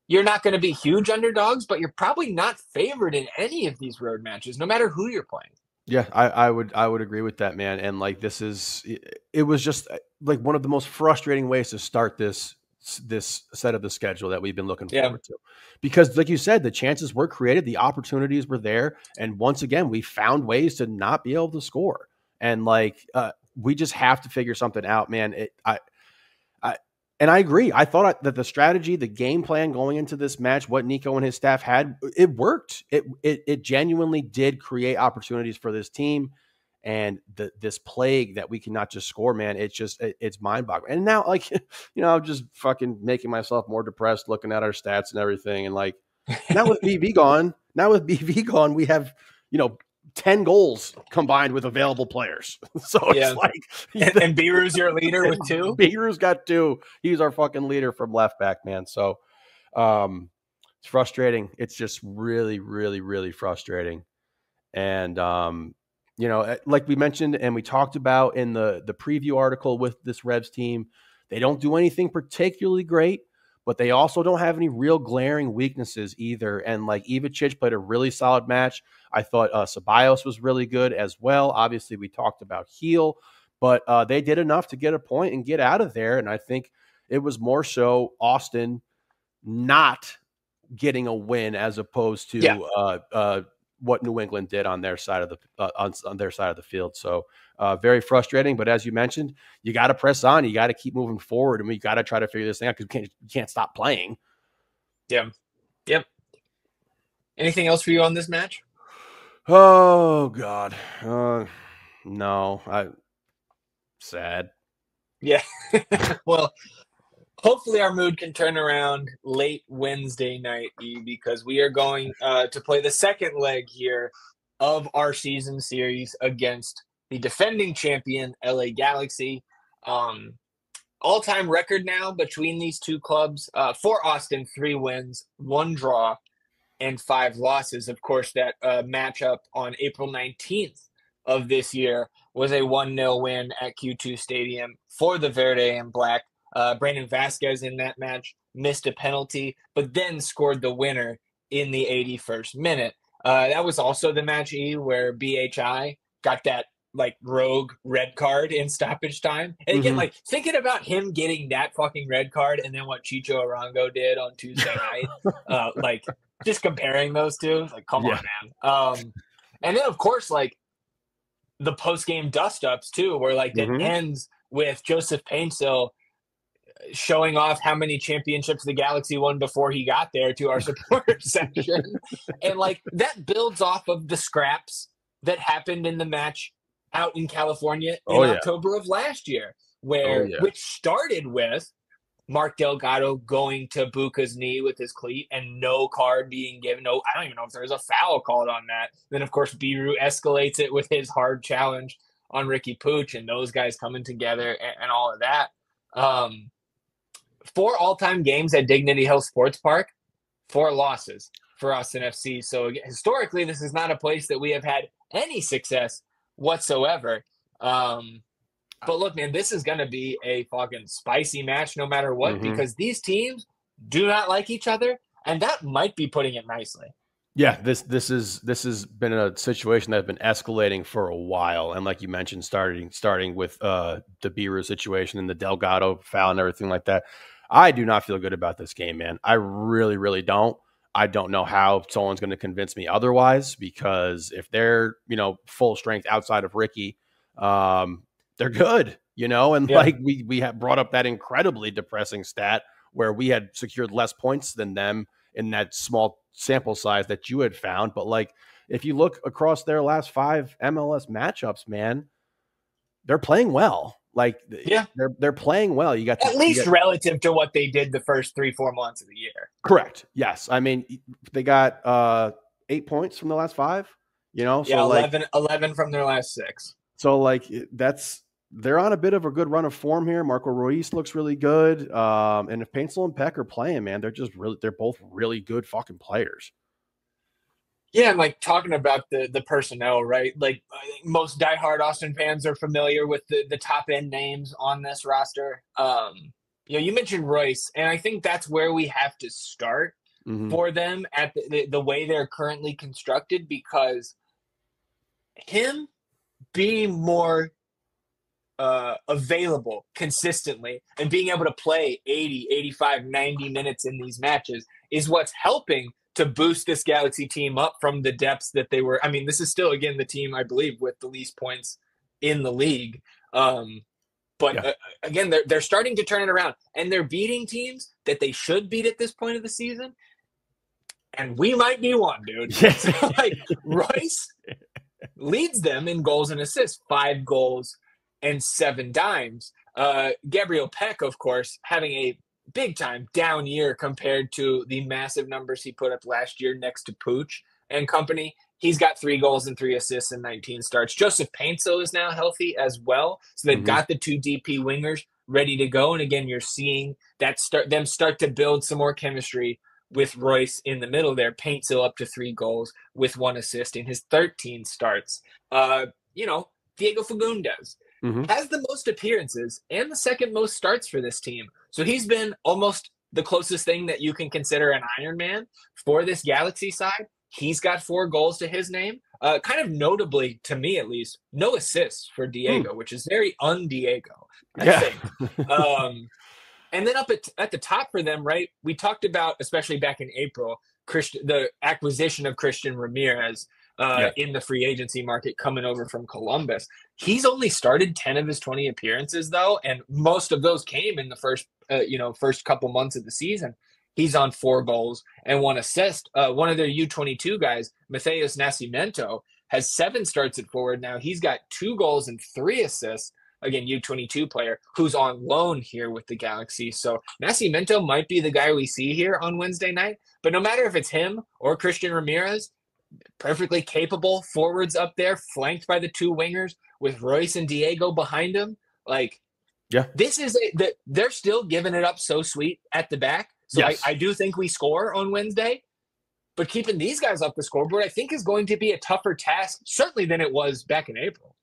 you're not going to be huge underdogs, but you're probably not favored in any of these road matches, no matter who you're playing. Yeah, I would agree with that, man. And like, it was just like one of the most frustrating ways to start this set of the schedule that we've been looking forward to, because like you said, the chances were created, the opportunities were there. And once again, we found ways to not be able to score. And like, we just have to figure something out, man. And I agree. I thought that the strategy, the game plan going into this match, what Nico and his staff had, it worked. It genuinely did create opportunities for this team. And this plague that we cannot just score, man, it's mind-boggling. And now, like, I'm just fucking making myself more depressed looking at our stats and everything. And like, now with BV gone, we have, 10 goals combined with available players. So it's like, and Biru's your leader with 2. Biru's got 2. He's our fucking leader from left back, man. So It's frustrating. It's just really, really, really frustrating. And, like we mentioned and we talked about in the preview article with this Revs team, they don't do anything particularly great, but they also don't have any real glaring weaknesses either. And like Ivacic played a really solid match. I thought Ceballos was really good as well. Obviously, we talked about Heel, but they did enough to get a point and get out of there. And I think it was more so Austin not getting a win as opposed to what New England did on their side of the field. So very frustrating. But as you mentioned, you got to press on. You got to keep moving forward, and we got to try to figure this thing out because you can't stop playing. Yeah. Yep. Anything else for you on this match? Oh God, no. Sad. Yeah. Well, hopefully our mood can turn around late Wednesday night, because we are going to play the second leg here of our season series against the defending champion LA Galaxy. All-time record now between these two clubs. For Austin, 3 wins, 1 draw, and 5 losses. Of course, that matchup on April 19th of this year was a 1-0 win at Q2 Stadium for the Verde and Black. Brandon Vasquez in that match missed a penalty, but then scored the winner in the 81st minute. That was also the match, where BHI got that like rogue red card in stoppage time. And again, like thinking about him getting that fucking red card and then what Chicho Arango did on Tuesday night, like just comparing those two, like, come on, man. And then of course, like the post-game dust-ups too, where like that ends with Joseph Painsil showing off how many championships the Galaxy won before he got there to our supporter section. And like that builds off of the scraps that happened in the match out in California in October of last year, which started with Mark Delgado going to Buka's knee with his cleat and no card being given. No, I don't even know if there was a foul called on that. Then of course Biru escalates it with his hard challenge on Ricky Pooch, and those guys coming together and all of that. 4 all-time games at Dignity Health Sports Park, 4 losses for Austin FC. So historically, this is not a place that we have had any success whatsoever. But look, man, this is going to be a fucking spicy match no matter what, because these teams do not like each other, and that might be putting it nicely. Yeah, this has been a situation that's been escalating for a while, and like you mentioned, starting with the Biru situation and the Delgado foul and everything like that. I do not feel good about this game, man. I really, really don't. I don't know how someone's going to convince me otherwise, because if they're, full strength outside of Ricky, they're good, and like we have brought up that incredibly depressing stat where we had secured less points than them in that small sample size that you had found. But like, if you look across their last 5 MLS matchups, man, they're playing well. Like, they're playing well. You got at least relative to what they did the first 3-4 months of the year. Correct. Yes. I mean, they got 8 points from the last 5. So 11 from their last 6. So like they're on a bit of a good run of form here. Marco Ruiz looks really good. And if Painsil and Peck are playing, man, they're both really good fucking players. Yeah, and like talking about the personnel, right? Like I think most diehard Austin fans are familiar with the top end names on this roster. You mentioned Royce, and I think that's where we have to start for them at the way they're currently constructed, because him being more available consistently and being able to play 80, 85, 90 minutes in these matches is what's helping to boost this Galaxy team up from the depths that they were. I mean, this is still, again, the team, I believe, with the least points in the league. Again, they're starting to turn it around, and they're beating teams that they should beat at this point of the season. And we might be one, dude. So, like, Royce leads them in goals and assists, 5 goals and 7 dimes. Gabriel Peck, of course, having a big-time down year compared to the massive numbers he put up last year next to Pooch and company. He's got 3 goals and 3 assists and 19 starts. Joseph Painsil is now healthy as well. So they've got the 2 DP wingers ready to go. And again, you're seeing that start to build some more chemistry with Royce in the middle there. Paintsil up to 3 goals with 1 assist in his 13 starts. Diego Fagundes has the most appearances and the second most starts for this team. So he's been almost the closest thing that you can consider an Iron Man for this Galaxy side. He's got 4 goals to his name. Kind of notably, to me at least, no assists for Diego, which is very un-Diego, I think. And then up at the top for them, right, we talked about, especially back in April, the acquisition of Christian Ramirez in the free agency market coming over from Columbus. He's only started 10 of his 20 appearances, though, and most of those came in the first couple months of the season. He's on 4 goals and 1 assist. One of their U22 guys, Matheus Nascimento, has 7 starts at forward now. He's got 2 goals and 3 assists. Again, U22 player who's on loan here with the Galaxy. So Nascimento might be the guy we see here on Wednesday night. But no matter if it's him or Christian Ramirez, perfectly capable forwards up there, flanked by the 2 wingers with Royce and Diego behind him. This is they're still giving it up so sweet at the back. So I do think we score on Wednesday. But keeping these guys off the scoreboard, I think, is going to be a tougher task, certainly than it was back in April.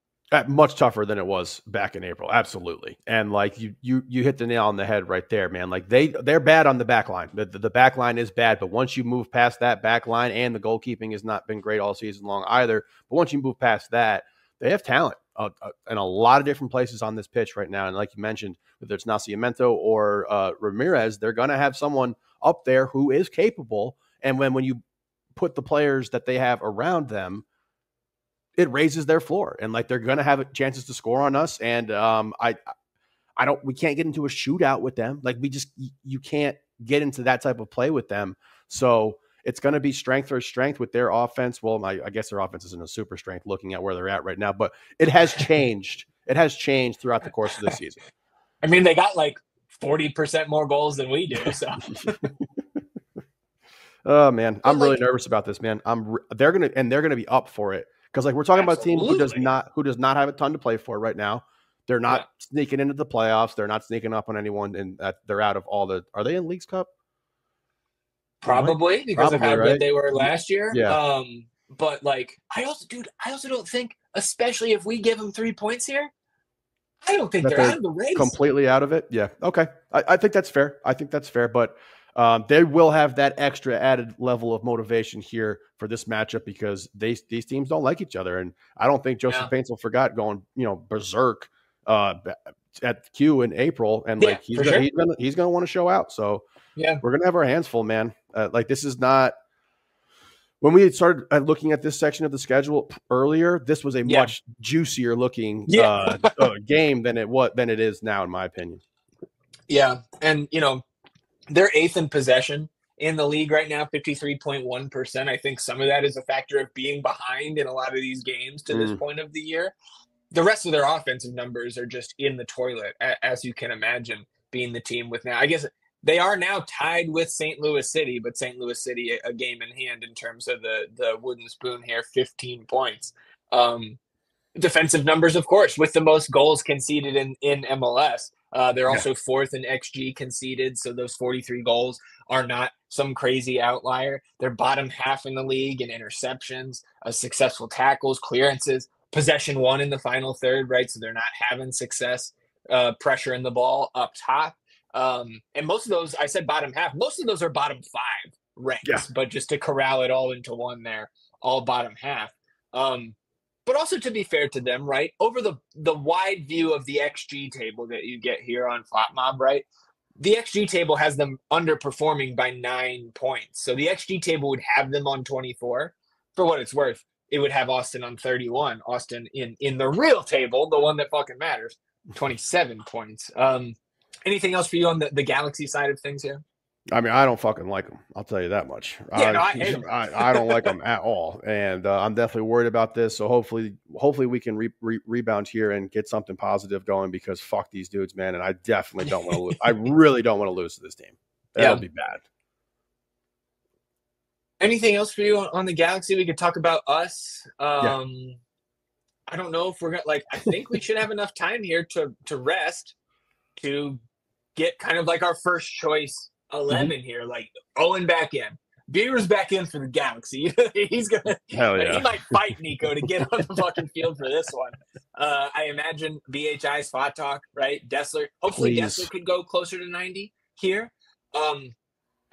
Much tougher than it was back in April. Absolutely. And you hit the nail on the head right there, man. They're bad on the back line. The back line is bad, but once you move past that back line, and the goalkeeping has not been great all season long either, but once you move past that, they have talent in a lot of different places on this pitch right now. And like you mentioned, whether it's Nascimento or Ramirez, they're going to have someone up there who is capable. And when you put the players that they have around them, it raises their floor, and they're going to have chances to score on us. And we can't get into a shootout with them. You can't get into that type of play with them. So it's going to be strength for strength with their offense. Well, I guess their offense isn't a super strength looking at where they're at right now, but it has changed. It has changed throughout the course of the season. I mean, they got 40% more goals than we do. So. Oh man, I'm really nervous about this, man. They're going to be up for it. Because we're talking about a team who does not have a ton to play for right now. They're not sneaking into the playoffs. They're not sneaking up on anyone, and they're out of all the. Are they in Leagues Cup? Probably because of how good they were last year. Yeah. But I also don't think, especially if we give them 3 points here, I don't think they're out of the race. Completely out of it. Yeah. Okay. I think that's fair. But they will have that extra added level of motivation here for this matchup because these teams don't like each other. And I don't think Joseph Paintsil forgot going, berserk at Q in April. And he's going to want to show out. So we're going to have our hands full, man. This is not when we had started looking at this section of the schedule earlier, this was a much juicier looking game than it is now, in my opinion. Yeah. And, they're 8th in possession in the league right now, 53.1%. I think some of that is a factor of being behind in a lot of these games to this point of the year. The rest of their offensive numbers are just in the toilet, as you can imagine, being the team with now. I guess they are now tied with St. Louis City, but St. Louis City a game in hand in terms of the wooden spoon here, 15 points. Defensive numbers, of course, with the most goals conceded in MLS. They're also 4th in XG conceded, so those 43 goals are not some crazy outlier. They're bottom half in the league in interceptions, successful tackles, clearances, possession 1 in the final third, right? So they're not having success pressuring the ball up top. And most of those, I said bottom half, most of those are bottom 5 ranks, but just to corral it all into one there, all bottom half. But also to be fair to them, right, over the wide view of the XG table that you get here on FlopMob, right, the XG table has them underperforming by 9 points. So the XG table would have them on 24. For what it's worth, it would have Austin on 31. Austin in the real table, the one that fucking matters, 27 points. Anything else for you on the Galaxy side of things here? I mean, I don't fucking like them. I'll tell you that much. I hate them. I don't like them at all, and I'm definitely worried about this. So hopefully we can rebound here and get something positive going because fuck these dudes, man. And I definitely don't want to lose. I really don't want to lose to this team. That'll be bad. Anything else for you on the Galaxy? We could talk about us. I don't know if we're gonna I think we should have enough time here to rest. to get kind of like our first choice 11 here, like Owen back in. Beer's back in for the Galaxy. He's gonna. Hell yeah. He might fight Nico to get on the fucking field for this one. I imagine BHI spot talk, right? Dessler. Hopefully, Please. Dessler could go closer to 90 here. I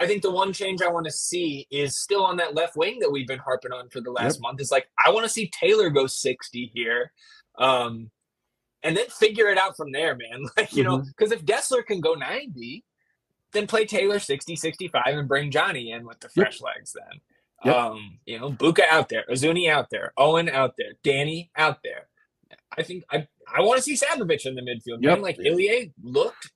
think the one change I want to see is still on that left wing that we've been harping on for the last month. Is like I want to see Taylor go 60 here, and then figure it out from there, man. Like because if Dessler can go 90. Then play Taylor 60, 65 and bring Johnny in with the fresh legs then. Buka out there, Ozuni out there, Owen out there, Danny out there. I think I want to see Savovich in the midfield. Man. Like Ilie looked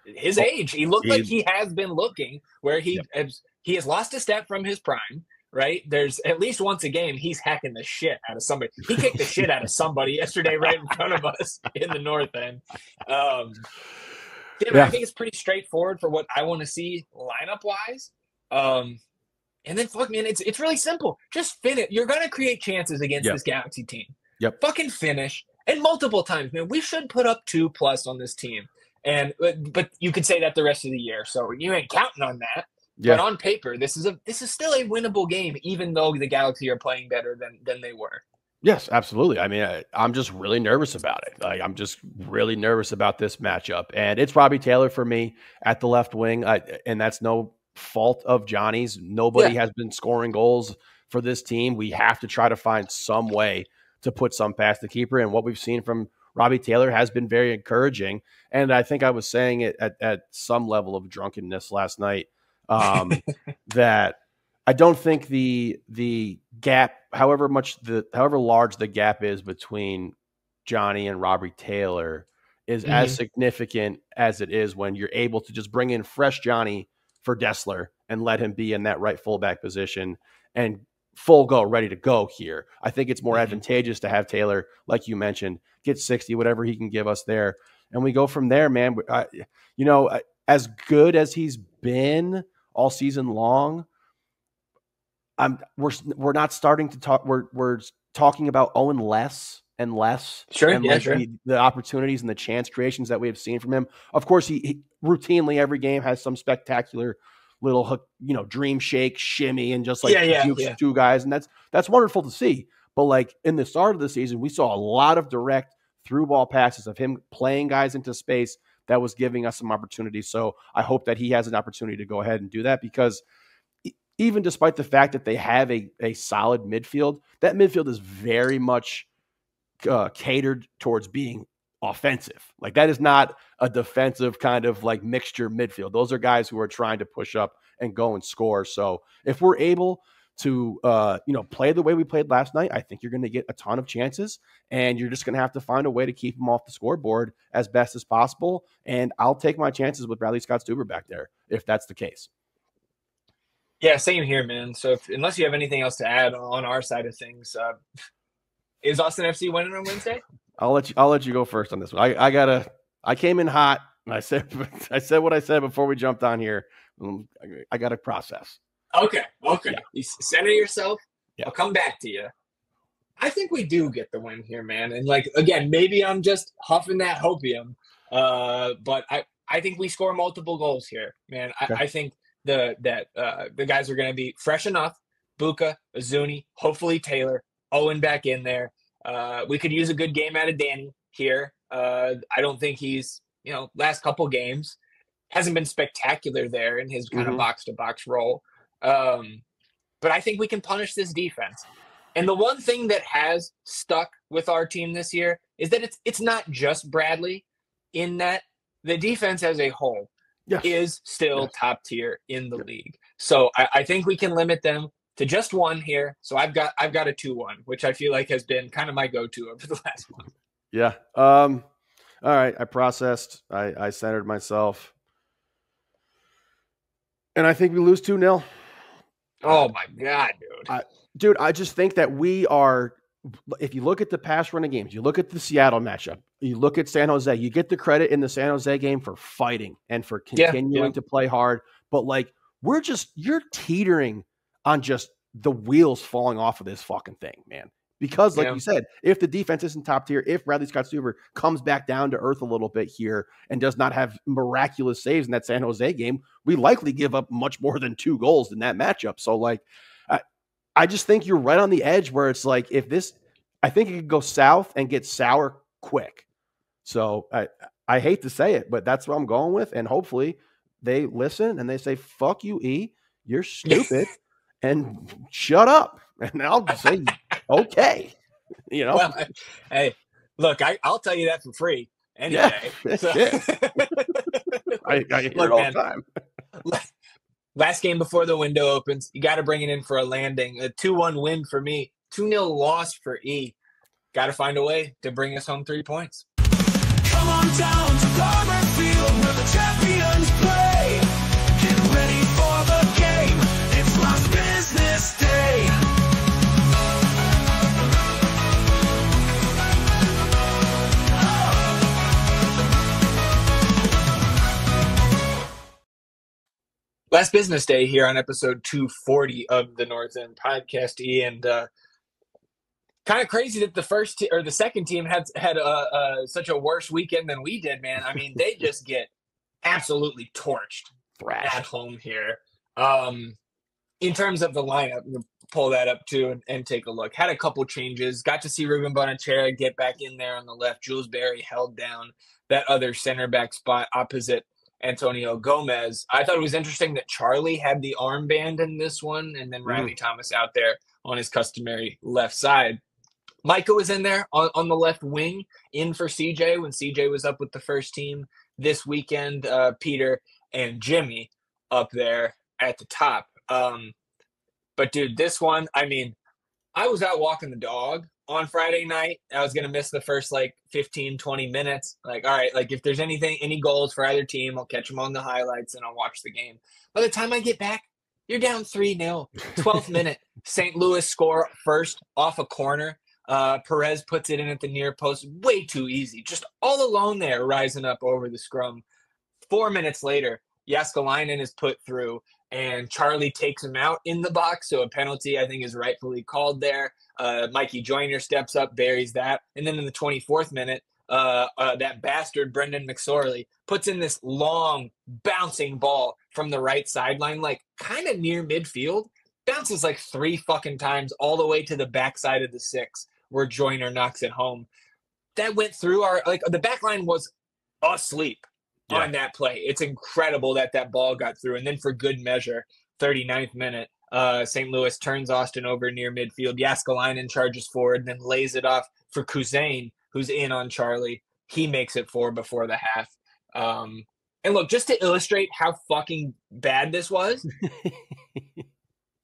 his age. He looked like he has been looking where he has lost a step from his prime, right? There's at least once a game he's hacking the shit out of somebody. He kicked the shit out of somebody yesterday right in front of us in the north end. I think it's pretty straightforward for what I want to see lineup wise. And then fuck man, it's really simple. Just finish. You're gonna create chances against this Galaxy team. Fucking finish. And multiple times, man. We should put up 2+ on this team. And but you could say that the rest of the year. So you ain't counting on that. But on paper, this is still a winnable game, even though the Galaxy are playing better than they were. Yes, absolutely. I mean, I'm just really nervous about it. Like, I'm just really nervous about this matchup. And it's Robbie Taylor for me at the left wing. And that's no fault of Johnny's. Nobody has been scoring goals for this team. We have to try to find some way to put some past the keeper. And what we've seen from Robbie Taylor has been very encouraging. And I think I was saying it at some level of drunkenness last night, that I don't think the gap, however large the gap is between Johnny and Robbie Taylor, is as significant as it is when you're able to just bring in fresh Johnny for Dessler and let him be in that right fullback position and full go, ready to go here. I think it's more advantageous to have Taylor, like you mentioned, get 60, whatever he can give us there. And we go from there, man. As good as he's been all season long, we're not starting to talk. We're talking about Owen less and less. Sure, the opportunities and the chance creations that we have seen from him. Of course, he routinely every game has some spectacular little hook, dream shake, shimmy, and just like jukes two guys, and that's wonderful to see. But like in the start of the season, we saw a lot of direct through ball passes of him playing guys into space that was giving us some opportunities. So I hope that he has an opportunity to go ahead and do that, because even despite the fact that they have a solid midfield, that midfield is very much catered towards being offensive. Like, that is not a defensive kind of like mixture midfield. Those are guys who are trying to push up and go and score. So if we're able to, play the way we played last night, I think you're going to get a ton of chances, and you're just going to have to find a way to keep them off the scoreboard as best as possible. And I'll take my chances with Bradley Scott-Stuber back there if that's the case. Yeah, same here, man. So unless you have anything else to add on our side of things, is Austin FC winning on Wednesday? I'll let you go first on this one. I came in hot, and I said what I said before we jumped on here. I got to process. Okay. Yeah. You center yourself. Yeah. I'll come back to you. I think we do get the win here, man. And like, again, maybe I'm just huffing that hopium, but I think we score multiple goals here, man. Okay. I think the guys are going to be fresh enough. Buka, Ozuni, hopefully Taylor, Owen back in there. We could use a good game out of Danny here. I don't think he's, last couple games hasn't been spectacular there in his kind of box to box role. But I think we can punish this defense. And the one thing that has stuck with our team this year is that it's not just Bradley, in that the defense as a whole is still top tier in the league. So I think we can limit them to just one here. So I've got a 2-1, which I feel like has been kind of my go-to over the last month. Yeah. All right. I processed. I centered myself. And I think we lose 2-0. Oh my God, dude. I just think that we are, if you look at the past run of games, you look at the Seattle matchup, you look at San Jose, you get the credit in the San Jose game for fighting and for continuing to play hard. But like, you're teetering on just the wheels falling off of this fucking thing, man. Because, like you said, if the defense isn't top tier, if Bradley Scott-Stuver comes back down to earth a little bit here and does not have miraculous saves in that San Jose game, we likely give up much more than 2 goals in that matchup. So, like, I just think you're right on the edge where it's like, I think it could go south and get sour quick. So I hate to say it, but that's what I'm going with. And hopefully they listen and they say, fuck you, E, you're stupid, and shut up. And I'll say, okay. Well, hey, look, I'll tell you that for free any day. So. I hear it all the time. Last game before the window opens, you got to bring it in for a landing. A 2-1 win for me, 2-0 loss for E. Got to find a way to bring us home 3 points. Come on down to Farmer Field where the champions play. Get ready for the game. It's Lost Business Day. Last business day here on episode 240 of the North End Podcast, E, and kind of crazy that the second team had such a worse weekend than we did, man. I mean, they just get absolutely torched at home here. In terms of the lineup, we'll pull that up too and take a look. Had a couple changes. Got to see Ruben Bonachera get back in there on the left. Jules Barry held down that other center back spot opposite Antonio Gomez. I thought it was interesting that Charlie had the armband in this one, and then Riley Thomas out there on his customary left side. Micah was in there on the left wing, in for CJ when CJ was up with the first team this weekend. Peter and Jimmy up there at the top. But dude, this one, I mean, I was out walking the dog on Friday night. I was going to miss the first 15, 20 minutes. Like, all right, if there's any goals for either team, I'll catch them on the highlights and I'll watch the game. By the time I get back, you're down 3-0, 12th minute. St. Louis score first off a corner. Perez puts it in at the near post. Way too easy. Just all alone there, rising up over the scrum. 4 minutes later, Jaskalainen is put through, and Charlie takes him out in the box. So a penalty, I think, is rightfully called there. Mikey Joyner steps up, buries that. And then in the 24th minute, that bastard Brendan McSorley puts in this long bouncing ball from the right sideline, kind of near midfield. Bounces 3 fucking times all the way to the backside of the 6 where Joyner knocks it home. That went through the back line was asleep on that play. It's incredible that ball got through. And then for good measure, 39th minute, St. Louis turns Austin over near midfield. Jaskalainen charges forward, then lays it off for Kuzain, who's in on Charlie. He makes it 4 before the half. And look, just to illustrate how fucking bad this was,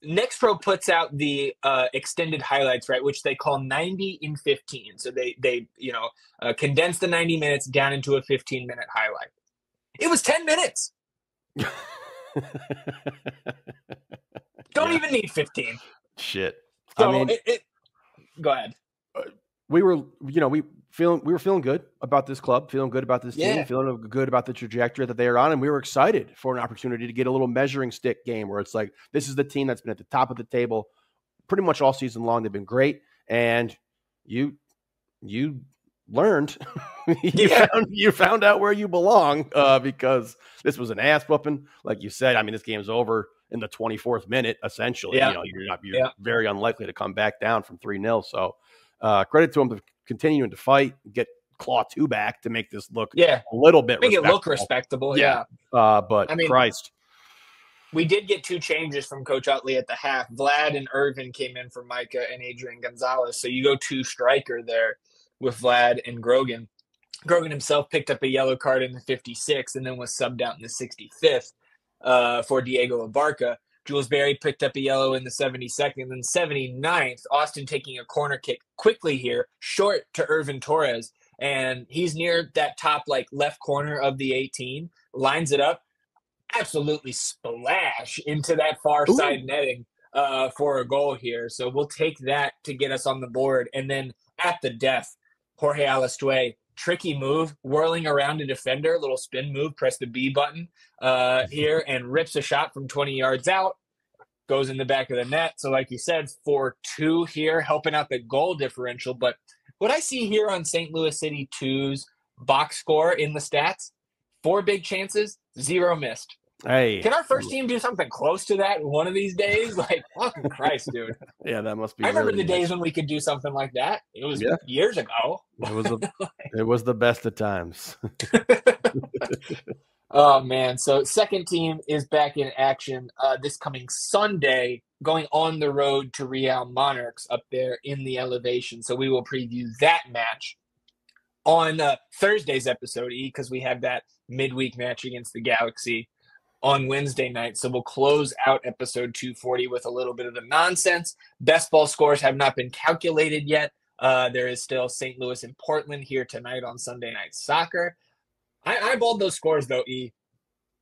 NextPro puts out the extended highlights, right, which they call 90 in 15. So they condense the 90 minutes down into a 15-minute highlight. It was 10 minutes. Don't even need 15. Shit. So go ahead. We were feeling good about this club, feeling good about this team, feeling good about the trajectory that they are on, and we were excited for an opportunity to get a little measuring stick game where it's like, this is the team that's been at the top of the table pretty much all season long. They've been great, and you learned, you found out where you belong because this was an ass whooping, like you said. I mean, this game's over in the 24th minute, essentially. Yeah. You're very unlikely to come back down from 3-0. So credit to them for continuing to fight, get Claw 2 back to make this look a little bit make it look respectable. But I mean, Christ. We did get 2 changes from Coach Utley at the half. Vlad and Irvin came in for Micah and Adrian Gonzalez. So you go 2 striker there with Vlad and Grogan. Grogan himself picked up a yellow card in the 56th and then was subbed out in the 65th for Diego Abarca. Jules Barry picked up a yellow in the 72nd and then 79th. Austin taking a corner kick quickly here, short to Irvin Torres. And he's near that top left corner of the 18, lines it up, absolutely splash into that far side netting for a goal here. So we'll take that to get us on the board. And then at the death, Jorge Alastue, tricky move, whirling around a defender, little spin move, press the B button here, and rips a shot from 20 yards out. goes in the back of the net. So like you said, 4-2 here, helping out the goal differential. But what I see here on St. Louis City 2's box score in the stats, 4 big chances, 0 missed. Hey, can our first team do something close to that one of these days? Like, fucking Christ, dude. Yeah, that must be. I remember really the days when we could do something like that. It was years ago. It was the best of times. Oh, man. So second team is back in action this coming Sunday, going on the road to Real Monarchs up there in the elevation. So we will preview that match on Thursday's episode, because we have that midweek match against the Galaxy on Wednesday night. So we'll close out episode 240 with a little bit of the nonsense. Best ball scores have not been calculated yet. There is still St. Louis and Portland here tonight on Sunday Night Soccer. I eyeballed those scores, though, E.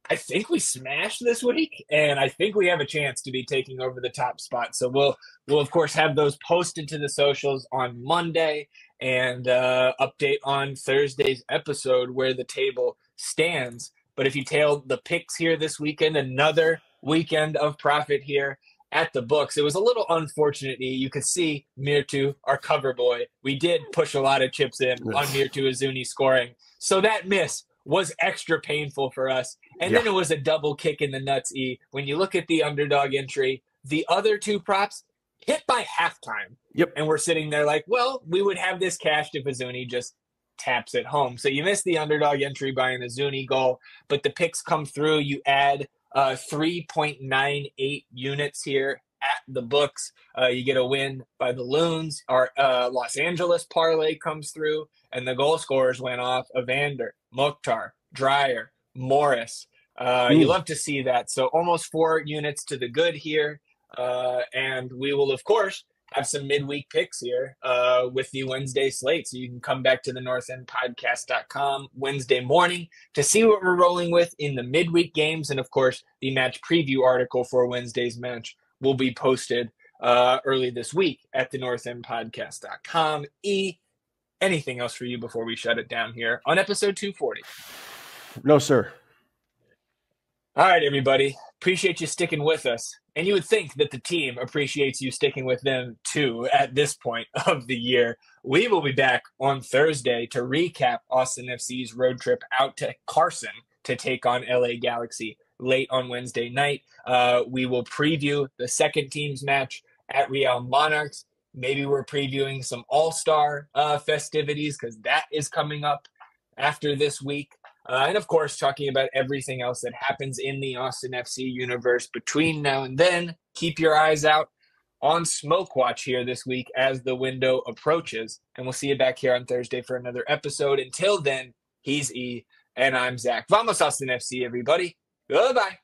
I think we smashed this week, and I think we have a chance to be taking over the top spot. So we'll of course, have those posted to the socials on Monday and update on Thursday's episode where the table stands. But if you tail the picks here this weekend, another weekend of profit here at the books. It was a little unfortunate. You could see Mirtu, our cover boy. We did push a lot of chips in on Mirtu Azuni scoring. So that miss was extra painful for us. And then it was a double kick in the nuts, E. When you look at the underdog entry, the other 2 props hit by halftime. Yep. And we're sitting there like, well, we would have this cashed if Azuni just taps it home. So you miss the underdog entry by an Azuni goal, but the picks come through. You add 3.98 units here at the books. You get a win by the Loons. Our Los Angeles parlay comes through, and the goal scorers went off: Evander, Mokhtar, Dreyer, Morris. You love to see that. So almost 4 units to the good here. And we will, of course, have some midweek picks here with the Wednesday slate. So you can come back to the northendpodcast.com Wednesday morning to see what we're rolling with in the midweek games. And, of course, the match preview article for Wednesday's match will be posted early this week at the northendpodcast.com. E, anything else for you before we shut it down here on episode 240? No, sir. All right, everybody. Appreciate you sticking with us. And you would think that the team appreciates you sticking with them, too, at this point of the year. We will be back on Thursday to recap Austin FC's road trip out to Carson to take on LA Galaxy late on Wednesday night. We will preview the second team's match at Real Monarchs. Maybe we're previewing some all-star festivities, because that is coming up after this week. And, of course, talking about everything else that happens in the Austin FC universe between now and then. Keep your eyes out on Smoke Watch here this week as the window approaches. And we'll see you back here on Thursday for another episode. Until then, he's E, and I'm Zach. Vamos Austin FC, everybody. Goodbye.